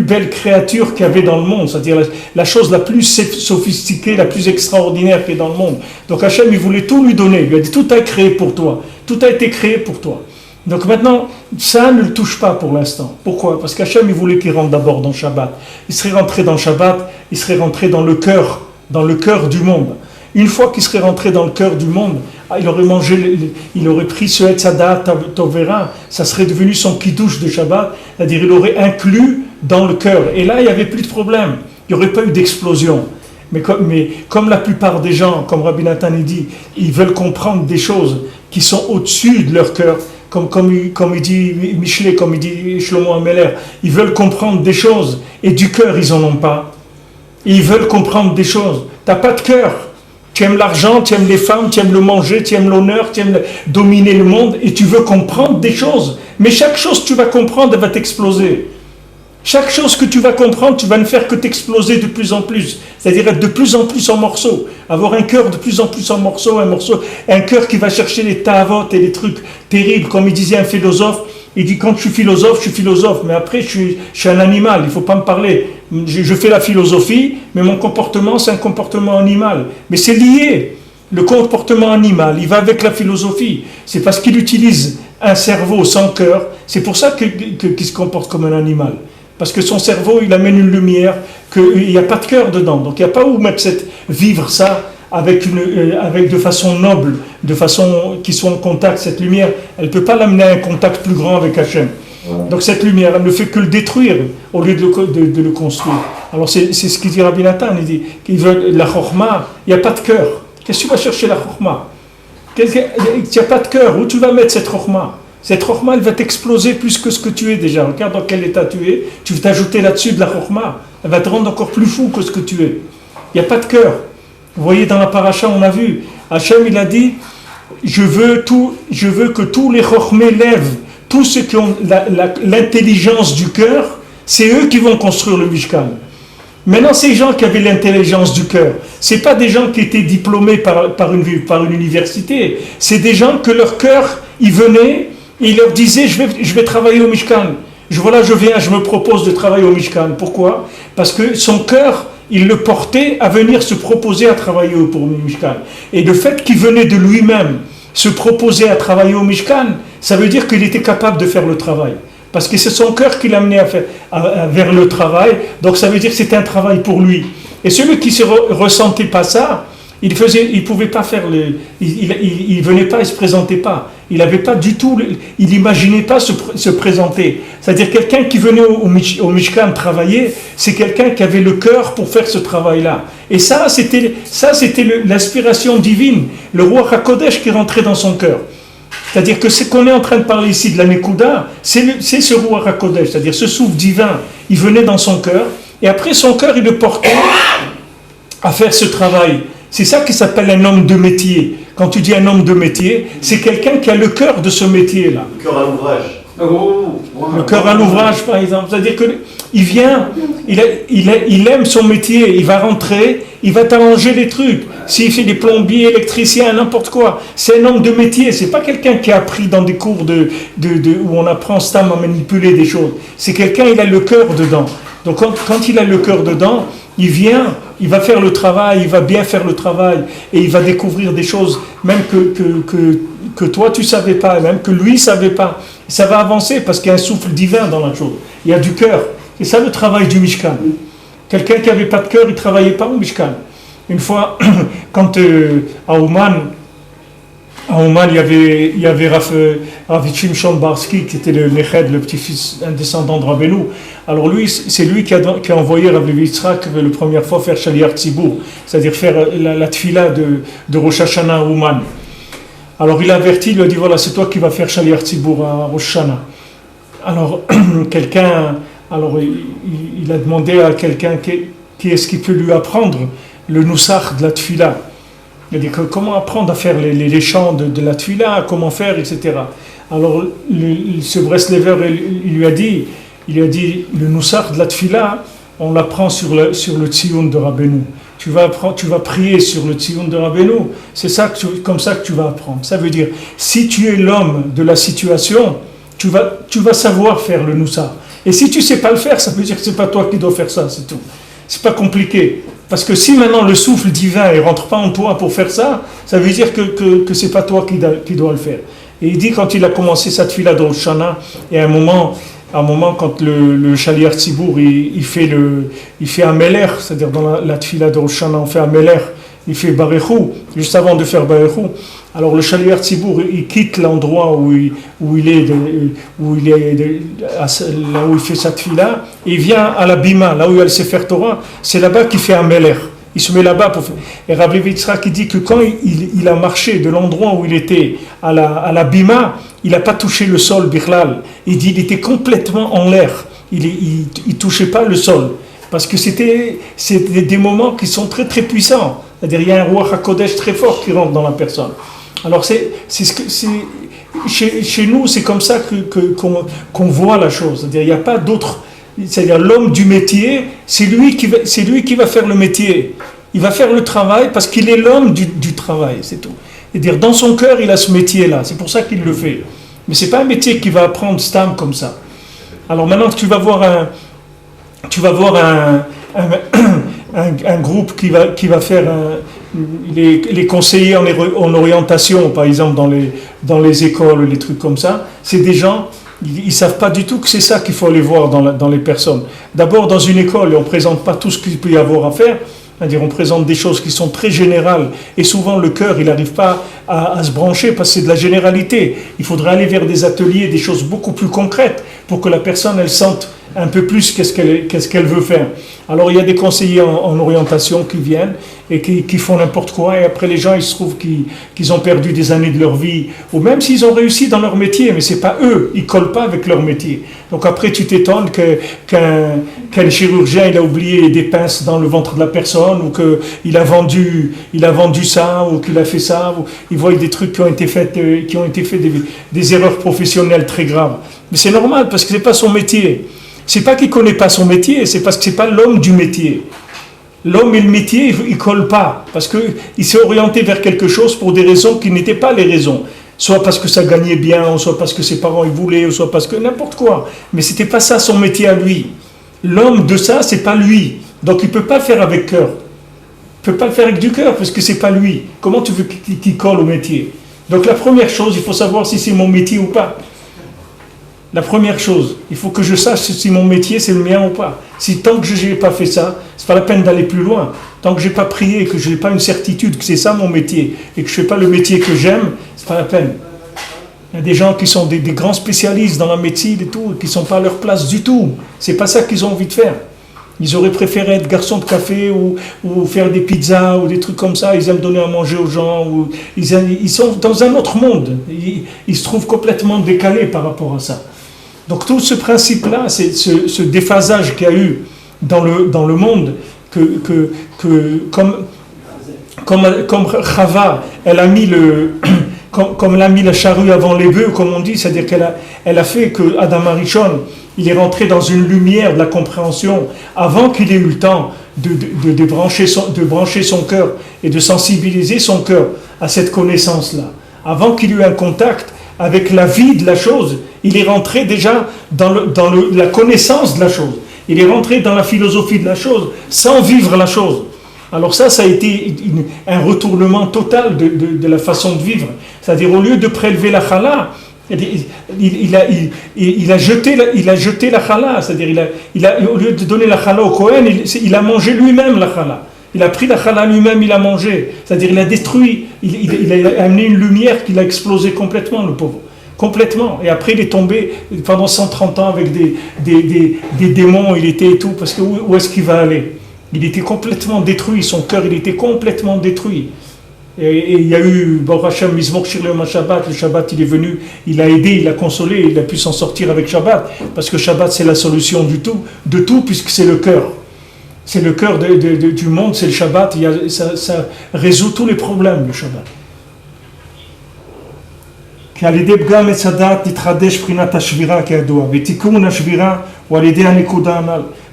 belle créature qu'il y avait dans le monde, c'est-à-dire la chose la plus sophistiquée, la plus extraordinaire qui est dans le monde. Donc Hachem il voulait tout lui donner, il lui a dit tout a été créé pour toi, tout a été créé pour toi. Donc maintenant, ça ne le touche pas pour l'instant. Pourquoi? Parce qu'Hachem, il voulait qu'il rentre d'abord dans Shabbat. Il serait rentré dans Shabbat, il serait rentré dans le cœur du monde. Une fois qu'il serait rentré dans le cœur du monde, il aurait pris ce Etzadat Tovera, ça serait devenu son kiddush de Shabbat, c'est-à-dire il aurait inclus dans le cœur. Et là, il n'y avait plus de problème, il n'y aurait pas eu d'explosion. Mais comme la plupart des gens, comme Rabbi Nathan dit, ils veulent comprendre des choses qui sont au-dessus de leur cœur, comme il dit Michelet, comme il dit Shlomo Ameler, ils veulent comprendre des choses et du cœur ils en ont pas. Ils veulent comprendre des choses. T'as pas de cœur. Tu aimes l'argent, tu aimes les femmes, tu aimes le manger, tu aimes l'honneur, tu aimes dominer le monde et tu veux comprendre des choses. Mais chaque chose que tu vas comprendre, elle va t'exploser. Chaque chose que tu vas comprendre, tu vas ne faire que t'exploser de plus en plus. C'est-à-dire être de plus en plus en morceaux. Avoir un cœur de plus en plus en morceaux, un cœur qui va chercher les ta'avot et les trucs terribles. Comme il disait un philosophe, il dit quand je suis philosophe, mais après je suis un animal, il ne faut pas me parler. Je fais la philosophie, mais mon comportement c'est un comportement animal. Mais c'est lié. Le comportement animal, il va avec la philosophie. C'est parce qu'il utilise un cerveau sans cœur. C'est pour ça qu'il se comporte comme un animal. Parce que son cerveau, il amène une lumière, qu'il n'y a pas de cœur dedans. Donc il n'y a pas où vivre ça avec de façon noble, de façon qui soit en contact. Cette lumière, elle ne peut pas l'amener à un contact plus grand avec Hachem. Donc cette lumière, elle ne fait que le détruire au lieu de le construire. Alors c'est ce qu'il dit Rabbi Nathan, il dit qu'il veut la chorma, il n'y a pas de cœur. Qu'est-ce que tu vas chercher la chorma? Il n'y a pas de cœur, où tu vas mettre cette chorma? Cette chorma, elle va t'exploser plus que ce que tu es déjà. Regarde dans quel état tu es. Tu veux t'ajouter là-dessus de la chorma. Elle va te rendre encore plus fou que ce que tu es. Il n'y a pas de cœur. Vous voyez, dans la paracha, on a vu. Hachem, il a dit, je veux que tous les chormés lèvent, tous ceux qui ont l'intelligence du cœur, c'est eux qui vont construire le Mishkan. Maintenant, ces gens qui avaient l'intelligence du cœur, c'est pas des gens qui étaient diplômés par une université. C'est des gens que leur cœur, ils venaient, et il leur disait, je vais travailler au Mishkan. Voilà, je viens, je me propose de travailler au Mishkan. Pourquoi? Parce que son cœur, il le portait à venir se proposer à travailler pour le Mishkan. Et le fait qu'il venait de lui-même se proposer à travailler au Mishkan, ça veut dire qu'il était capable de faire le travail. Parce que c'est son cœur qui l'amenait vers le travail. Donc ça veut dire que c'était un travail pour lui. Et celui qui ne ressentait pas ça, il pouvait pas faire il venait pas, il se présentait pas. Il avait pas du tout, il n'imaginait pas se présenter. C'est-à-dire quelqu'un qui venait au Mishkan travailler, c'est quelqu'un qui avait le cœur pour faire ce travail-là. Et ça, c'était l'inspiration divine, le roi HaKodesh qui rentrait dans son cœur. C'est-à-dire que ce qu'on est en train de parler ici de la Nekuda, c'est ce roi HaKodesh, c'est-à-dire ce souffle divin, il venait dans son cœur, et après son cœur, il le portait à faire ce travail. C'est ça qui s'appelle un homme de métier. Quand tu dis un homme de métier, c'est quelqu'un qui a le cœur de ce métier-là. Le cœur à l'ouvrage. Le cœur à l'ouvrage, par exemple. C'est-à-dire qu'il vient, il aime son métier, il va rentrer, il va t'arranger les trucs. S'il fait des plombiers, électriciens, n'importe quoi, c'est un homme de métier. C'est pas quelqu'un qui a appris dans des cours où on apprend stam à manipuler des choses. C'est quelqu'un, il a le cœur dedans. Donc quand il a le cœur dedans, il vient, il va faire le travail, il va bien faire le travail, et il va découvrir des choses même que toi tu savais pas, même que lui savait pas. Ça va avancer parce qu'il y a un souffle divin dans la chose. Il y a du cœur. C'est ça le travail du Mishkan. Quelqu'un qui n'avait pas de cœur, il ne travaillait pas au Mishkan. Une fois, quand à Ouman, il y avait Rav Shimshon Barsky, qui était le Neched, le petit-fils, un descendant de Rabbeinu. Alors lui, c'est lui qui a envoyé Rav Levi Yitzhak la première fois faire Shaliach Tzibour, c'est-à-dire faire la tfila de Rosh Hashanah à Ouman. Alors il a averti, il lui a dit, voilà, c'est toi qui vas faire Shaliach Tzibour à Rosh Hashanah. Alors il a demandé à quelqu'un qui est-ce qui peut lui apprendre le nusach de la tfila. Il a dit comment apprendre à faire les chants de la tfila, comment faire, etc. Alors ce Breslever, il lui a dit le nusach de la tfila, on l'apprend sur le tziyun de Rabbeinu. Tu vas prier sur le tziyun de Rabbeinu, c'est comme ça que tu vas apprendre. Ça veut dire, si tu es l'homme de la situation, tu vas savoir faire le nusach. Et si tu ne sais pas le faire, ça veut dire que ce n'est pas toi qui dois faire ça, c'est tout. C'est pas compliqué. Parce que si maintenant le souffle divin ne rentre pas en toi pour faire ça, ça veut dire que ce n'est pas toi qui dois le faire. Et il dit, quand il a commencé cette tfila de Rosh Hashanah, et à un moment quand le Shaliach Tzibour, il fait un meler, c'est-à-dire dans la tfila de Rosh Hashanah, on fait un meler, il fait Barechou, juste avant de faire Barechou. Alors le Shaliach Tzibour, il quitte l'endroit où il est là où il fait sa tfila, et il vient à la bima, là où il y a le Sefer Torah, c'est là-bas qu'il fait un meler. Il se met là-bas pour faire. Et Rav Levi Yitzhak, il dit que quand il a marché de l'endroit où il était à la bima, il n'a pas touché le sol, Birlal. Il dit qu'il était complètement en l'air. Il ne touchait pas le sol. Parce que c'était des moments qui sont très très puissants. C'est-à-dire il y a un roi HaKodesh très fort qui rentre dans la personne. Alors chez nous, c'est comme ça qu'on voit la chose. C'est-à-dire il n'y a pas d'autre. C'est-à-dire l'homme du métier, c'est lui qui va faire le métier. Il va faire le travail parce qu'il est l'homme du travail, c'est tout. C'est-à-dire dans son cœur, il a ce métier-là. C'est pour ça qu'il le fait. Mais c'est pas un métier qu'il va apprendre stam comme ça. Alors maintenant que tu vas voir un groupe qui va faire les conseillers en orientation, par exemple dans les écoles, les trucs comme ça, c'est des gens, ils ne savent pas du tout que c'est ça qu'il faut aller voir dans les personnes. D'abord, dans une école, on ne présente pas tout ce qu'il peut y avoir à faire, c'est-à-dire on présente des choses qui sont très générales, et souvent le cœur, il n'arrive pas à se brancher parce que c'est de la généralité. Il faudrait aller vers des ateliers, des choses beaucoup plus concrètes, pour que la personne, elle sente un peu plus qu'est-ce qu'elle veut faire. Alors il y a des conseillers en orientation qui viennent et qui font n'importe quoi, et après les gens ils se trouvent qu'ils ont perdu des années de leur vie, ou même s'ils ont réussi dans leur métier, mais c'est pas eux, ils collent pas avec leur métier. Donc après tu t'étonnes qu'un chirurgien il a oublié des pinces dans le ventre de la personne, ou qu'il a vendu ça, ou qu'il a fait ça, ou ils voient des trucs qui ont été faits des erreurs professionnelles très graves. Mais c'est normal parce que c'est pas son métier. C'est pas qu'il connaît pas son métier, c'est parce que c'est pas l'homme du métier. L'homme et le métier, il colle pas, parce qu'il s'est orienté vers quelque chose pour des raisons qui n'étaient pas les raisons. Soit parce que ça gagnait bien, ou soit parce que ses parents ils voulaient, ou soit parce que n'importe quoi. Mais c'était pas ça son métier à lui. L'homme de ça, c'est pas lui. Donc il peut pas le faire avec cœur. Il peut pas le faire avec du cœur parce que c'est pas lui. Comment tu veux qu'il colle au métier? Donc la première chose, il faut savoir si c'est mon métier ou pas. La première chose, il faut que je sache si mon métier c'est le mien ou pas. Si tant que je n'ai pas fait ça, c'est pas la peine d'aller plus loin. Tant que j'ai pas prié, que je n'ai pas une certitude que c'est ça mon métier et que je fais pas le métier que j'aime, c'est pas la peine. Il y a des gens qui sont des grands spécialistes dans la médecine et tout, et qui sont pas à leur place du tout. C'est pas ça qu'ils ont envie de faire. Ils auraient préféré être garçons de café ou faire des pizzas ou des trucs comme ça. Ils aiment donner à manger aux gens. Ou ils sont dans un autre monde. Ils se trouvent complètement décalés par rapport à ça. Donc tout ce principe-là, c'est ce déphasage qu'il y a eu dans le monde, comme Chava, elle a mis comme elle a mis la charrue avant les bœufs, comme on dit, c'est-à-dire qu'elle a fait que Adam Arishon, il est rentré dans une lumière de la compréhension avant qu'il ait eu le temps de brancher son cœur et de sensibiliser son cœur à cette connaissance-là. Avant qu'il ait eu un contact avec la vie de la chose, il est rentré déjà dans la connaissance de la chose. Il est rentré dans la philosophie de la chose sans vivre la chose. Alors ça a été un retournement total de la façon de vivre. C'est-à-dire au lieu de prélever la chala, il a jeté la chala. C'est-à-dire au lieu de donner la chala au Kohen, il a mangé lui-même la chala. Il a pris la chala lui-même, il a mangé. C'est-à-dire il a détruit, il a amené une lumière qu'il a explosé complètement, le pauvre. Complètement. Et après il est tombé pendant 130 ans avec des démons, il était et tout, parce que où est-ce qu'il va aller? Il était complètement détruit, son cœur il était complètement détruit. Et il y a eu, Baruch Hashem, Mizmor Shir Le'Yom HaShabbat, le Shabbat il est venu, il a aidé, il a consolé, il a pu s'en sortir avec Shabbat, parce que Shabbat c'est la solution de tout puisque c'est le cœur. C'est le cœur du monde, c'est le Shabbat, ça résout tous les problèmes, le Shabbat.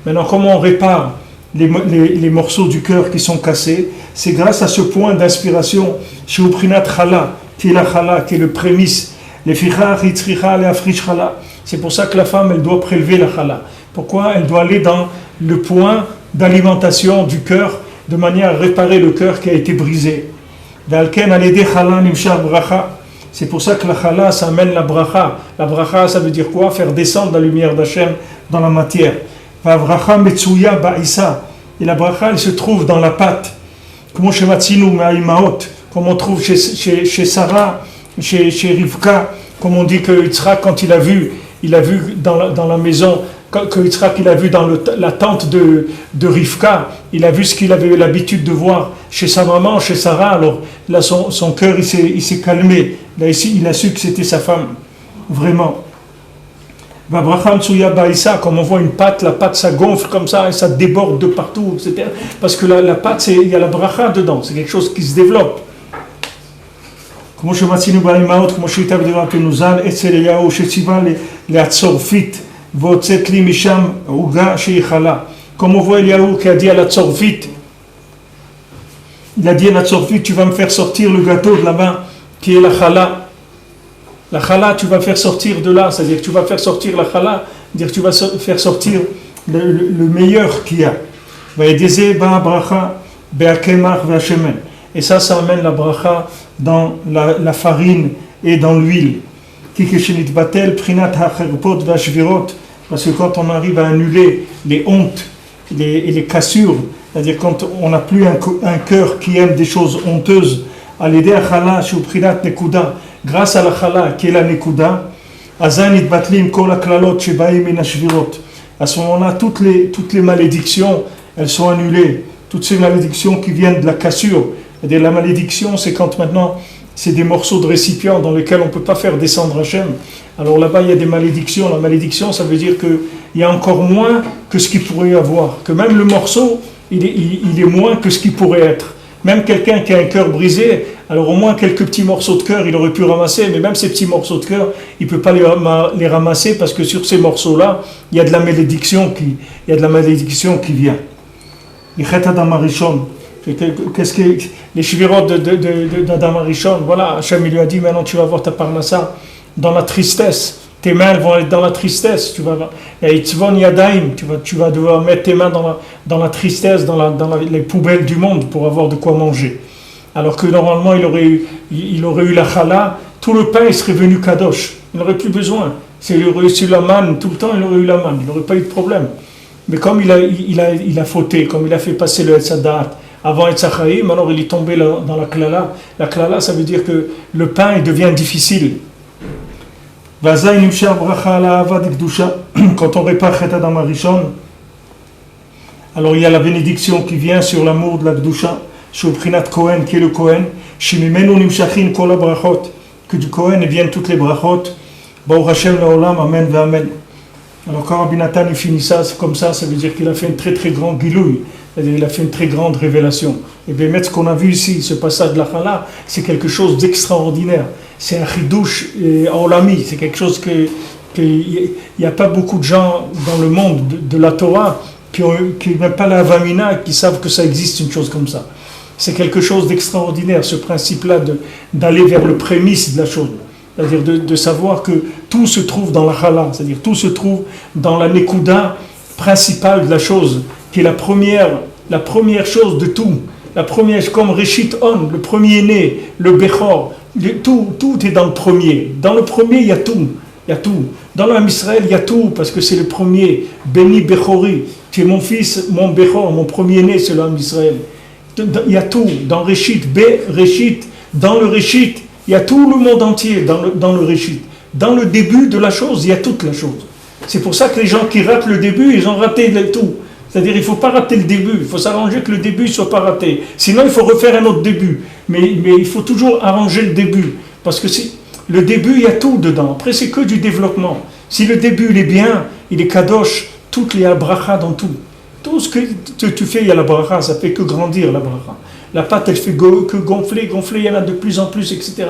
Maintenant, comment on répare les morceaux du cœur qui sont cassés? C'est grâce à ce point d'inspiration, chez Uprinat Chala, qui est la Chala, qui est le prémisse. C'est pour ça que la femme, elle doit prélever la Chala. Pourquoi? Elle doit aller dans le point d'alimentation du cœur, de manière à réparer le cœur qui a été brisé. C'est pour ça que la chala, ça amène la bracha. La bracha, ça veut dire quoi? Faire descendre la lumière d'Hachem dans la matière. Et la bracha, elle se trouve dans la pâte. Comme on trouve chez Sarah, chez Rivka, comme on dit que Yitzhak, quand il a vu dans la maison, que Yitzhak il a vu dans la tente de Rivka, il a vu ce qu'il avait eu l'habitude de voir chez sa maman, chez Sarah. Alors là, son cœur il s'est calmé. Là ici, il a su que c'était sa femme, vraiment. Comme on voit une pâte, la pâte ça gonfle comme ça et ça déborde de partout, etc. Parce que la pâte, il y a la bracha dedans, c'est quelque chose qui se développe. Comme on voit Eliyahu qui a dit à la tzorfit, il a dit à la tzorfit, tu vas me faire sortir le gâteau de la main qui est la chala. La chala, tu vas faire sortir de là, c'est-à-dire que tu vas faire sortir la chala, c'est-à-dire que tu vas faire sortir le meilleur qu'il y a. Et ça amène la bracha dans la farine et dans l'huile. Parce que quand on arrive à annuler les hontes et les cassures, c'est-à-dire quand on n'a plus un cœur qui aime des choses honteuses, à l'aider à chala, grâce à la chala qui est la nekuda, à ce moment-là, toutes les malédictions, elles sont annulées. Toutes ces malédictions qui viennent de la cassure. C'est-à-dire la malédiction, c'est quand maintenant, c'est des morceaux de récipients dans lesquels on ne peut pas faire descendre Hachem. Alors là-bas, il y a des malédictions. La malédiction, ça veut dire qu'il y a encore moins que ce qu'il pourrait y avoir. Que même le morceau, il est moins que ce qu'il pourrait être. Même quelqu'un qui a un cœur brisé, alors au moins quelques petits morceaux de cœur, il aurait pu ramasser, mais même ces petits morceaux de cœur, il ne peut pas les ramasser parce que sur ces morceaux-là, il y a de la malédiction qui vient. Qu'est-ce que les shvirot d'Adam Arishon, voilà, Hachem lui a dit maintenant tu vas voir ta parnassa dans la tristesse. Tes mains vont être dans la tristesse. Et tu vas devoir mettre tes mains dans la tristesse, dans les poubelles du monde pour avoir de quoi manger. Alors que normalement, il aurait eu la chala, tout le pain, il serait venu kadosh. Il n'aurait plus besoin. S'il aurait eu la manne tout le temps, il aurait eu la manne. Il n'aurait pas eu de problème. Mais comme il a fauté, comme il a fait passer le Etzadat avant Etzachaïm, alors il est tombé dans la klala. La klala, ça veut dire que le pain, il devient difficile. Quand on répare Chet Adam Arishon, alors il y a la bénédiction qui vient sur l'amour de la Gdusha, sur Prinat Kohen, qui est le Kohen, Shimimenu Nimshachin Kol HaBrachot, que du Kohen viennent toutes les brachot, Baruch Hashem Laolam, Amen V'Amen. Alors quand Rabbi Nathan il finit ça, c'est comme ça veut dire qu'il a fait une très très grande gilouï, c'est-à-dire il a fait une très grande révélation. Et bien mettre ce qu'on a vu ici, ce passage de la Chala, c'est quelque chose d'extraordinaire. C'est un chidouche olami, c'est quelque chose il n'y a pas beaucoup de gens dans le monde de la Torah qui n'ont pas la vamina, qui savent que ça existe une chose comme ça. C'est quelque chose d'extraordinaire, ce principe-là d'aller vers le prémisse de la chose. C'est-à-dire de savoir que tout se trouve dans la chala, c'est-à-dire tout se trouve dans la nekuda principale de la chose, qui est la première chose de tout. La première, comme Reshit On, le premier-né, le Bechor, tout est dans le premier. Dans le premier, il y a tout. Il y a tout. Dans l'âme Israël, il y a tout, parce que c'est le premier. Béni Bechori, tu es mon fils, mon Bechor, mon premier-né, c'est l'âme Israël. Il y a tout. Dans Reshit, Reshit, dans le Reshit, il y a tout le monde entier dans le Reshit. Dans le début de la chose, il y a toute la chose. C'est pour ça que les gens qui ratent le début, ils ont raté le tout. C'est-à-dire, il ne faut pas rater le début. Il faut s'arranger que le début ne soit pas raté. Sinon, il faut refaire un autre début. Mais il faut toujours arranger le début. Parce que le début, il y a tout dedans. Après, c'est que du développement. Si le début, il est bien, il est kadosh, il y a la bracha dans tout. Tout ce que tu fais, il y a la bracha. Ça ne fait que grandir, la bracha. La pâte, elle fait que gonfler, il y en a de plus en plus, etc.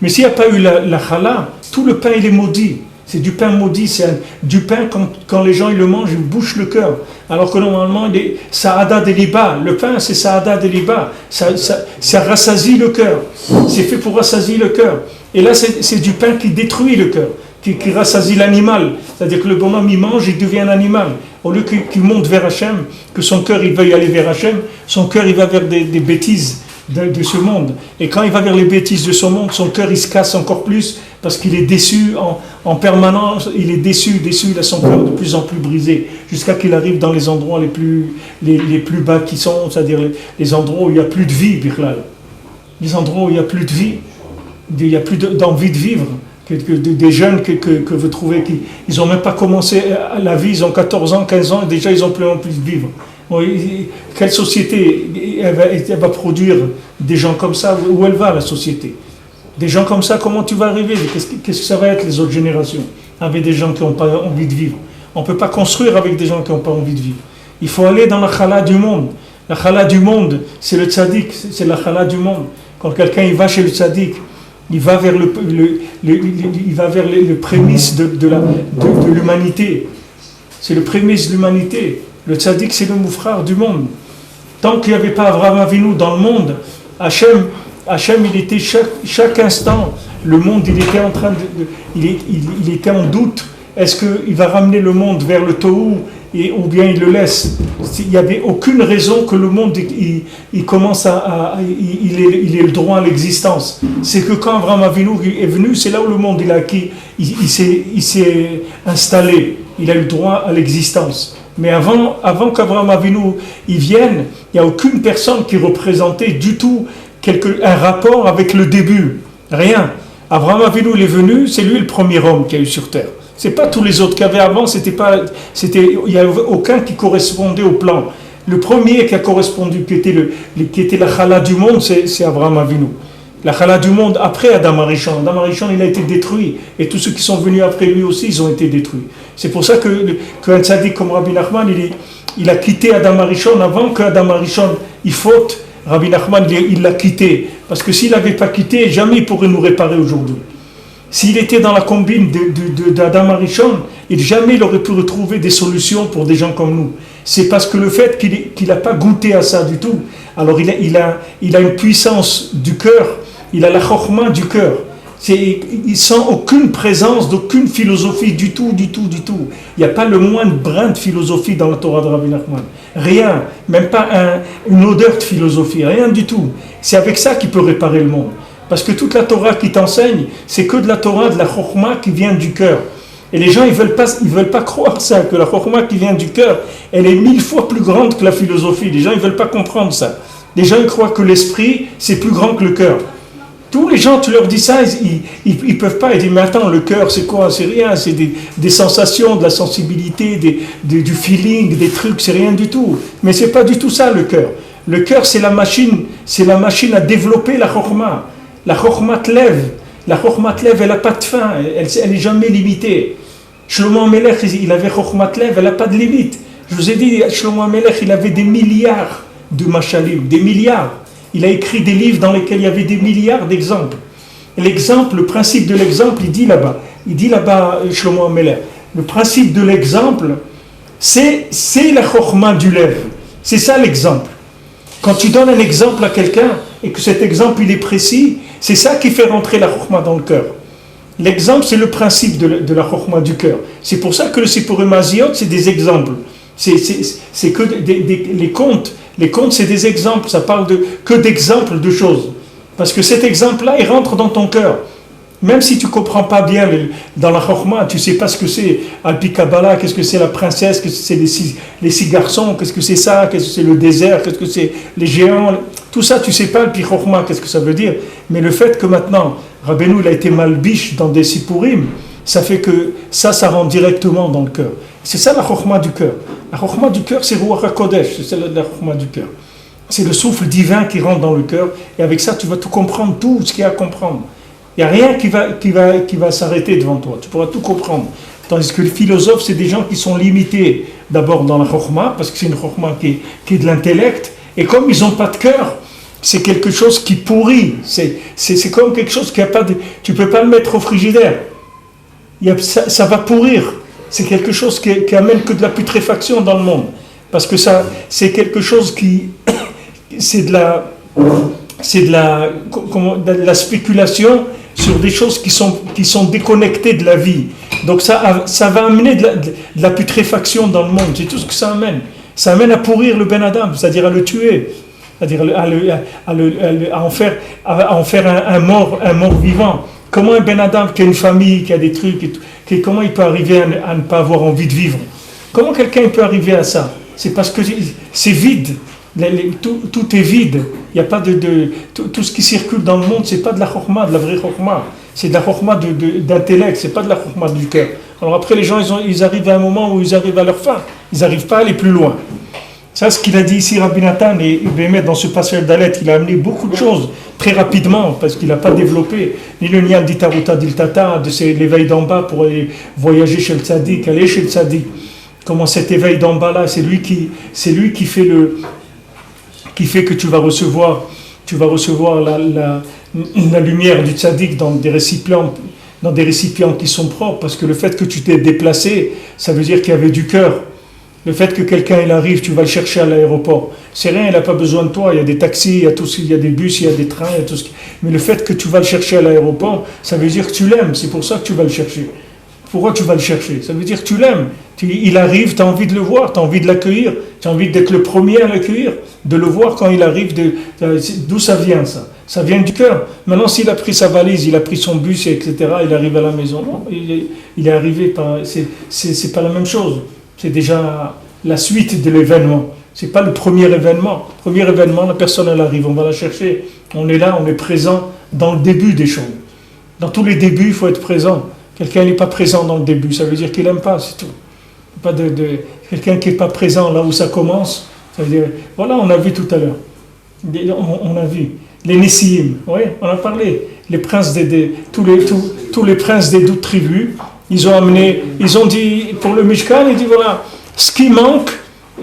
Mais s'il n'y a pas eu la chala, tout le pain, il est maudit. C'est du pain maudit, c'est du pain quand les gens ils le mangent, ils bouchent le cœur. Alors que normalement, il est Saada Deliba. Le pain, c'est Saada Deliba. Ça rassasie le cœur. C'est fait pour rassasier le cœur. Et là, c'est du pain qui détruit le cœur, qui rassasie l'animal. C'est-à-dire que le bonhomme, il mange, il devient un animal. Au lieu qu'il monte vers Hachem, que son cœur, il veuille aller vers Hachem, son cœur, il va vers des bêtises de ce monde. Et quand il va vers les bêtises de ce monde, son cœur, il se casse encore plus, parce qu'il est déçu en permanence, il est déçu, il a son cœur de plus en plus brisé, jusqu'à qu'il arrive dans les endroits les plus bas qui sont, c'est-à-dire les endroits où il n'y a plus de vie, Birlal. Les endroits où il n'y a plus de vie, il n'y a plus d'envie de vivre. Des jeunes que vous trouvez, ils n'ont même pas commencé la vie, ils ont 14 ans, 15 ans, et déjà ils n'ont plus envie de vivre. Quelle société elle va produire des gens comme ça? Où elle va, la société? Des gens comme ça, comment tu vas arriver? Qu'est-ce que ça va être les autres générations? Avec des gens qui n'ont pas envie de vivre. On ne peut pas construire avec des gens qui n'ont pas envie de vivre. Il faut aller dans la chala du monde. La chala du monde, c'est le tzaddik, c'est la chala du monde. Quand quelqu'un il va chez le tzaddik, il va vers le prémisse de l'humanité. C'est le prémisse de l'humanité. Le tzaddik, c'est le moufrar du monde. Tant qu'il n'y avait pas Avraham Avinu dans le monde, Hachem, il était chaque instant, le monde, il était en train il était en doute. Est-ce qu'il va ramener le monde vers le Tohu ou bien il le laisse? Il n'y avait aucune raison que le monde il commence il ait le droit à l'existence. C'est que quand Avraham Avinu est venu, c'est là où le monde il s'est installé. Il a eu le droit à l'existence. Mais avant qu'Avraham Avinu il vienne, il n'y a aucune personne qui représentait du tout un rapport avec le début. Rien. Avraham Avinu il est venu, c'est lui le premier homme qu'il y a eu sur terre. C'est pas tous les autres qu'il y avait avant, il n'y avait aucun qui correspondait au plan. Le premier qui a correspondu, qui était la chala du monde, c'est Avraham Avinu. La chala du monde après Adam Arishon. Adam Arishon, il a été détruit. Et tous ceux qui sont venus après lui aussi, ils ont été détruits. C'est pour ça qu'un tzaddik comme Rabbi Nachman, il a quitté Adam Arishon avant qu'Adam Arishon il faute. Rabbi Nachman, il l'a quitté. Parce que s'il n'avait pas quitté, jamais il pourrait nous réparer aujourd'hui. S'il était dans la combine d'Adam Arishon, jamais il aurait pu retrouver des solutions pour des gens comme nous. c'est parce que le fait qu'il n'a pas goûté à ça du tout, alors il a une puissance du cœur, il a la chokhma du cœur. Il sent aucune présence d'aucune philosophie du tout. Il n'y a pas le moindre brin de philosophie dans la Torah de Rabbi Nachman. Rien, même pas une odeur de philosophie, rien du tout. C'est avec ça qu'il peut réparer le monde. Parce que toute la Torah qui t'enseigne, c'est que de la Torah, de la chokhma qui vient du cœur. Et les gens, ils veulent pas croire ça, que la chokhma qui vient du cœur, elle est 1000 fois plus grande que la philosophie. Les gens, ils veulent pas comprendre ça. Les gens, ils croient que l'esprit, c'est plus grand que le cœur. Tous les gens, tu leur dis ça, ils peuvent pas. Ils disent, mais attends, le cœur, c'est quoi? C'est rien, c'est des sensations, de la sensibilité, du feeling, des trucs, c'est rien du tout. Mais c'est pas du tout ça, le cœur. Le cœur, c'est la machine à développer la chokhma. La chokhma te lève. La chokhma te lève, elle n'a pas de fin, elle n'est jamais limitée. Shlomo HaMelech, il avait chokhma te lève, elle n'a pas de limite. Je vous ai dit, Shlomo HaMelech, il avait des milliards de mashalim, des milliards. Il a écrit des livres dans lesquels il y avait des milliards d'exemples. Et l'exemple, le principe de l'exemple, il dit là-bas, Shlomo HaMelech, le principe de l'exemple, c'est la chokhma du lève. C'est ça l'exemple. Quand tu donnes un exemple à quelqu'un, et que cet exemple il est précis, c'est ça qui fait rentrer la chokhma dans le cœur. L'exemple, c'est le principe de la chokhma du cœur. C'est pour ça que le Sipurim Maziot, c'est des exemples. C'est que les contes. Les contes, c'est des exemples. Ça parle que d'exemples de choses. Parce que cet exemple-là, il rentre dans ton cœur. Même si tu ne comprends pas bien dans la chokhma, tu ne sais pas ce que c'est Alpi Kabbalah, qu'est-ce que c'est la princesse, qu'est-ce que c'est les six garçons, qu'est-ce que c'est ça, qu'est-ce que c'est le désert, qu'est-ce que c'est les géants, tout ça tu ne sais pas Alpi chokhma, qu'est-ce que ça veut dire. Mais le fait que maintenant, Rabbeinu il a été malbiche dans des sipurim, ça fait que ça rentre directement dans le cœur. C'est ça la chokhma du cœur. La chokhma du cœur, c'est Ruach HaKodesh, c'est la chokhma du cœur. C'est le souffle divin qui rentre dans le cœur, et avec ça tu vas tout comprendre, tout ce qu'il y a à comprendre. Il n'y a rien qui va s'arrêter devant toi. Tu pourras tout comprendre. Tandis que les philosophes, c'est des gens qui sont limités d'abord dans la chokhma, parce que c'est une chokhma qui est de l'intellect. Et comme ils n'ont pas de cœur, c'est quelque chose qui pourrit. C'est comme quelque chose qui n'a pas de... Tu ne peux pas le mettre au frigidaire. Ça va pourrir. C'est quelque chose qui amène que de la putréfaction dans le monde. Parce que c'est quelque chose qui... C'est de la spéculation sur des choses qui sont déconnectées de la vie. Donc ça va amener de la putréfaction dans le monde. C'est tout ce que ça amène. Ça amène à pourrir le Ben Adam, c'est-à-dire à le tuer, c'est-à-dire à en faire un mort vivant. Comment un Ben Adam qui a une famille, qui a des trucs, comment il peut arriver à ne pas avoir envie de vivre? Comment quelqu'un peut arriver à ça? C'est parce que c'est vide. Tout est vide. Il n'y a pas tout ce qui circule dans le monde, c'est pas de la chokhma, de la vraie chokhma. C'est de la chokhma d'intellect, c'est pas de la chokhma du cœur. Alors après, les gens, ils arrivent à un moment où ils arrivent à leur fin. Ils n'arrivent pas à aller plus loin. Ça, ce qu'il a dit ici, Rabbi Nathan, et Bémet, dans ce passage d'Alet, il a amené beaucoup de choses très rapidement, parce qu'il n'a pas développé ni le niam d'Itaruta d'Iltata, de l'éveil d'en bas pour aller voyager chez le tzaddik, aller chez le tzaddik. Comment cet éveil d'en bas là, c'est lui qui fait que tu vas recevoir la lumière du tzaddik dans des récipients qui sont propres, parce que le fait que tu t'es déplacé, ça veut dire qu'il y avait du cœur. Le fait que quelqu'un il arrive, tu vas le chercher à l'aéroport, c'est rien, il n'a pas besoin de toi, il y a des taxis, il y a des bus, il y a des trains, il y a tout ce qui... Mais le fait que tu vas le chercher à l'aéroport, ça veut dire que tu l'aimes, c'est pour ça que tu vas le chercher. Pourquoi tu vas le chercher? Ça veut dire que tu l'aimes. Il arrive, tu as envie de le voir, tu as envie de l'accueillir, tu as envie d'être le premier à l'accueillir, de le voir quand il arrive. D'où ça vient ça? Ça vient du cœur. Maintenant, s'il a pris sa valise, il a pris son bus, etc., il arrive à la maison. Non, il est arrivé par... C'est pas la même chose. C'est déjà la suite de l'événement. C'est pas le premier événement. Le premier événement, la personne, elle arrive, on va la chercher. On est là, on est présent dans le début des choses. Dans tous les débuts, il faut être présent. Quelqu'un n'est pas présent dans le début, ça veut dire qu'il n'aime pas, c'est tout. Pas quelqu'un qui n'est pas présent là où ça commence, ça veut dire... Voilà, on a vu tout à l'heure. On a vu. Les Nessiim, oui, on a parlé. Les princes tous les princes des 12 tribus, ils ont dit, pour le Mishkan, ils disent voilà, ce qui manque,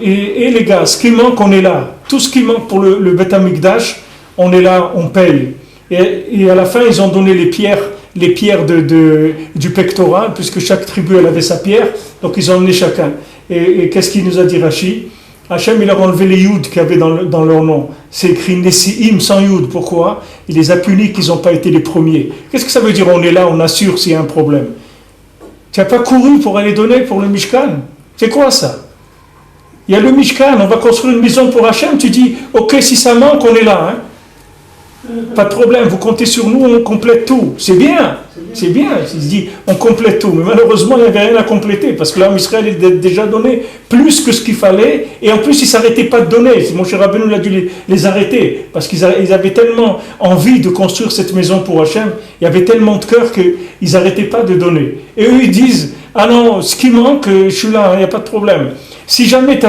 et les gars, ce qui manque, on est là. Tout ce qui manque pour le Beth Amikdash, on est là, on paye. Et à la fin, ils ont donné les pierres du pectoral, puisque chaque tribu elle avait sa pierre, donc ils ont emmené chacun. Et qu'est-ce qu'il nous a dit Rashi? Hachem, il a enlevé les Yud qu'il y avait dans leur nom. C'est écrit Nessi'im sans Yud. Pourquoi? Il les a punis qu'ils n'ont pas été les premiers. Qu'est-ce que ça veut dire? On est là, on assure s'il y a un problème. Tu n'as pas couru pour aller donner pour le Mishkan? C'est quoi ça? Il y a le Mishkan, on va construire une maison pour Hachem. Tu dis, ok, si ça manque, on est là. Hein? Pas de problème, vous comptez sur nous, on complète tout. C'est bien. C'est bien, il se dit, on complète tout. Mais malheureusement, il n'y avait rien à compléter, parce que l'homme Israël a déjà donné plus que ce qu'il fallait, et en plus, ils ne s'arrêtaient pas de donner. Mon cher Rabbeinu a dû les arrêter, parce qu'ils avaient tellement envie de construire cette maison pour Hachem, il y avait tellement de cœur qu'ils n'arrêtaient pas de donner. Et eux, ils disent, ah non, ce qui manque, je suis là, il n'y a pas de problème. Si jamais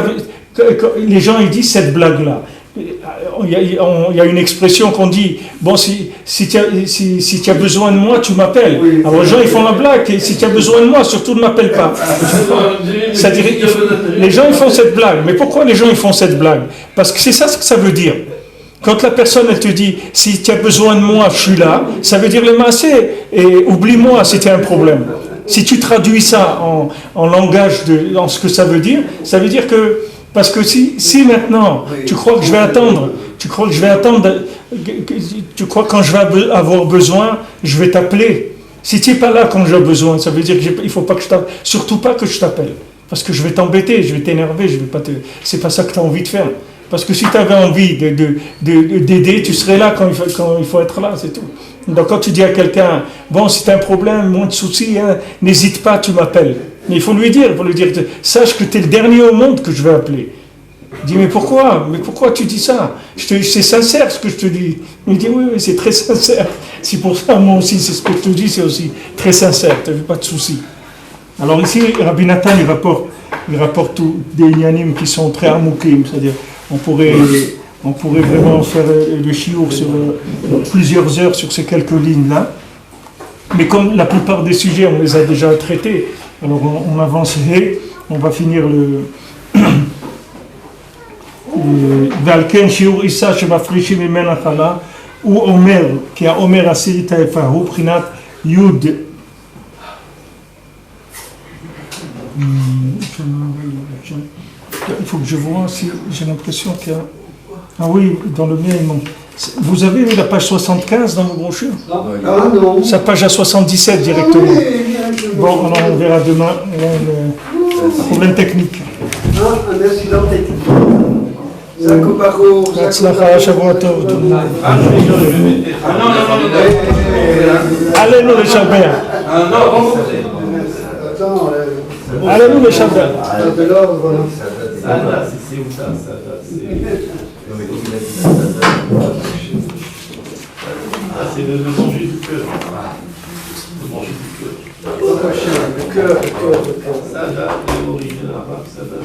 les gens, ils disent cette blague-là, il y a une expression qu'on dit, bon, si tu as besoin de moi, tu m'appelles. Oui, alors les gens, ils font la blague, et si tu as besoin de moi, surtout ne m'appelle pas. C'est-à-dire, les gens, ils font cette blague. Mais pourquoi les gens, ils font cette blague? Parce que c'est ça ce que ça veut dire. Quand la personne, elle te dit, si tu as besoin de moi, je suis là, ça veut dire le massé, et oublie-moi si tu as un problème. Si tu traduis ça en langage, en ce que ça veut dire que parce que si maintenant, tu crois que je vais attendre, tu crois quand je vais avoir besoin, je vais t'appeler. Si tu n'es pas là quand j'ai besoin, ça veut dire qu'il ne faut pas que je t'appelle, surtout pas que je t'appelle. Parce que je vais t'embêter, je vais t'énerver, c'est pas ça que tu as envie de faire. Parce que si tu avais envie d'aider, tu serais là quand il faut être là, c'est tout. Donc quand tu dis à quelqu'un, bon, si tu as un problème, moins de soucis, hein, n'hésite pas, tu m'appelles. Mais il faut lui dire, sache que tu es le dernier au monde que je vais appeler. Il dit, mais pourquoi tu dis ça? C'est sincère ce que je te dis. Il dit, oui, c'est très sincère. C'est pour ça, moi aussi, c'est ce que je te dis, c'est aussi très sincère, tu n'as pas de soucis. Alors ici, Rabbi Nathan, il rapporte tous des inyanim qui sont très amoukim, c'est-à-dire, on pourrait vraiment faire le shiur sur plusieurs heures sur ces quelques lignes-là. Mais comme la plupart des sujets, on les a déjà traités, alors on avance et on va finir le Valken shiur issa shemafrishim mimena chala ou Omer qui a Omer asirit haefahu prinat Yud. Il faut que je vois si j'ai l'impression qu'il y a. Ah oui, dans le mien, non. Vous avez vu la page 75 dans vos brochures? Non. Sa page à 77 directement. Oui, bon, alors on verra demain. Un problème technique. Un incident technique. Non. Allez-nous les Shabbat. Allez-nous les Shabbat. C'est où ça? C'est le manger du cœur. Le manger du cœur. Le cœur. Ça, là, l'origine arabe, ça, là.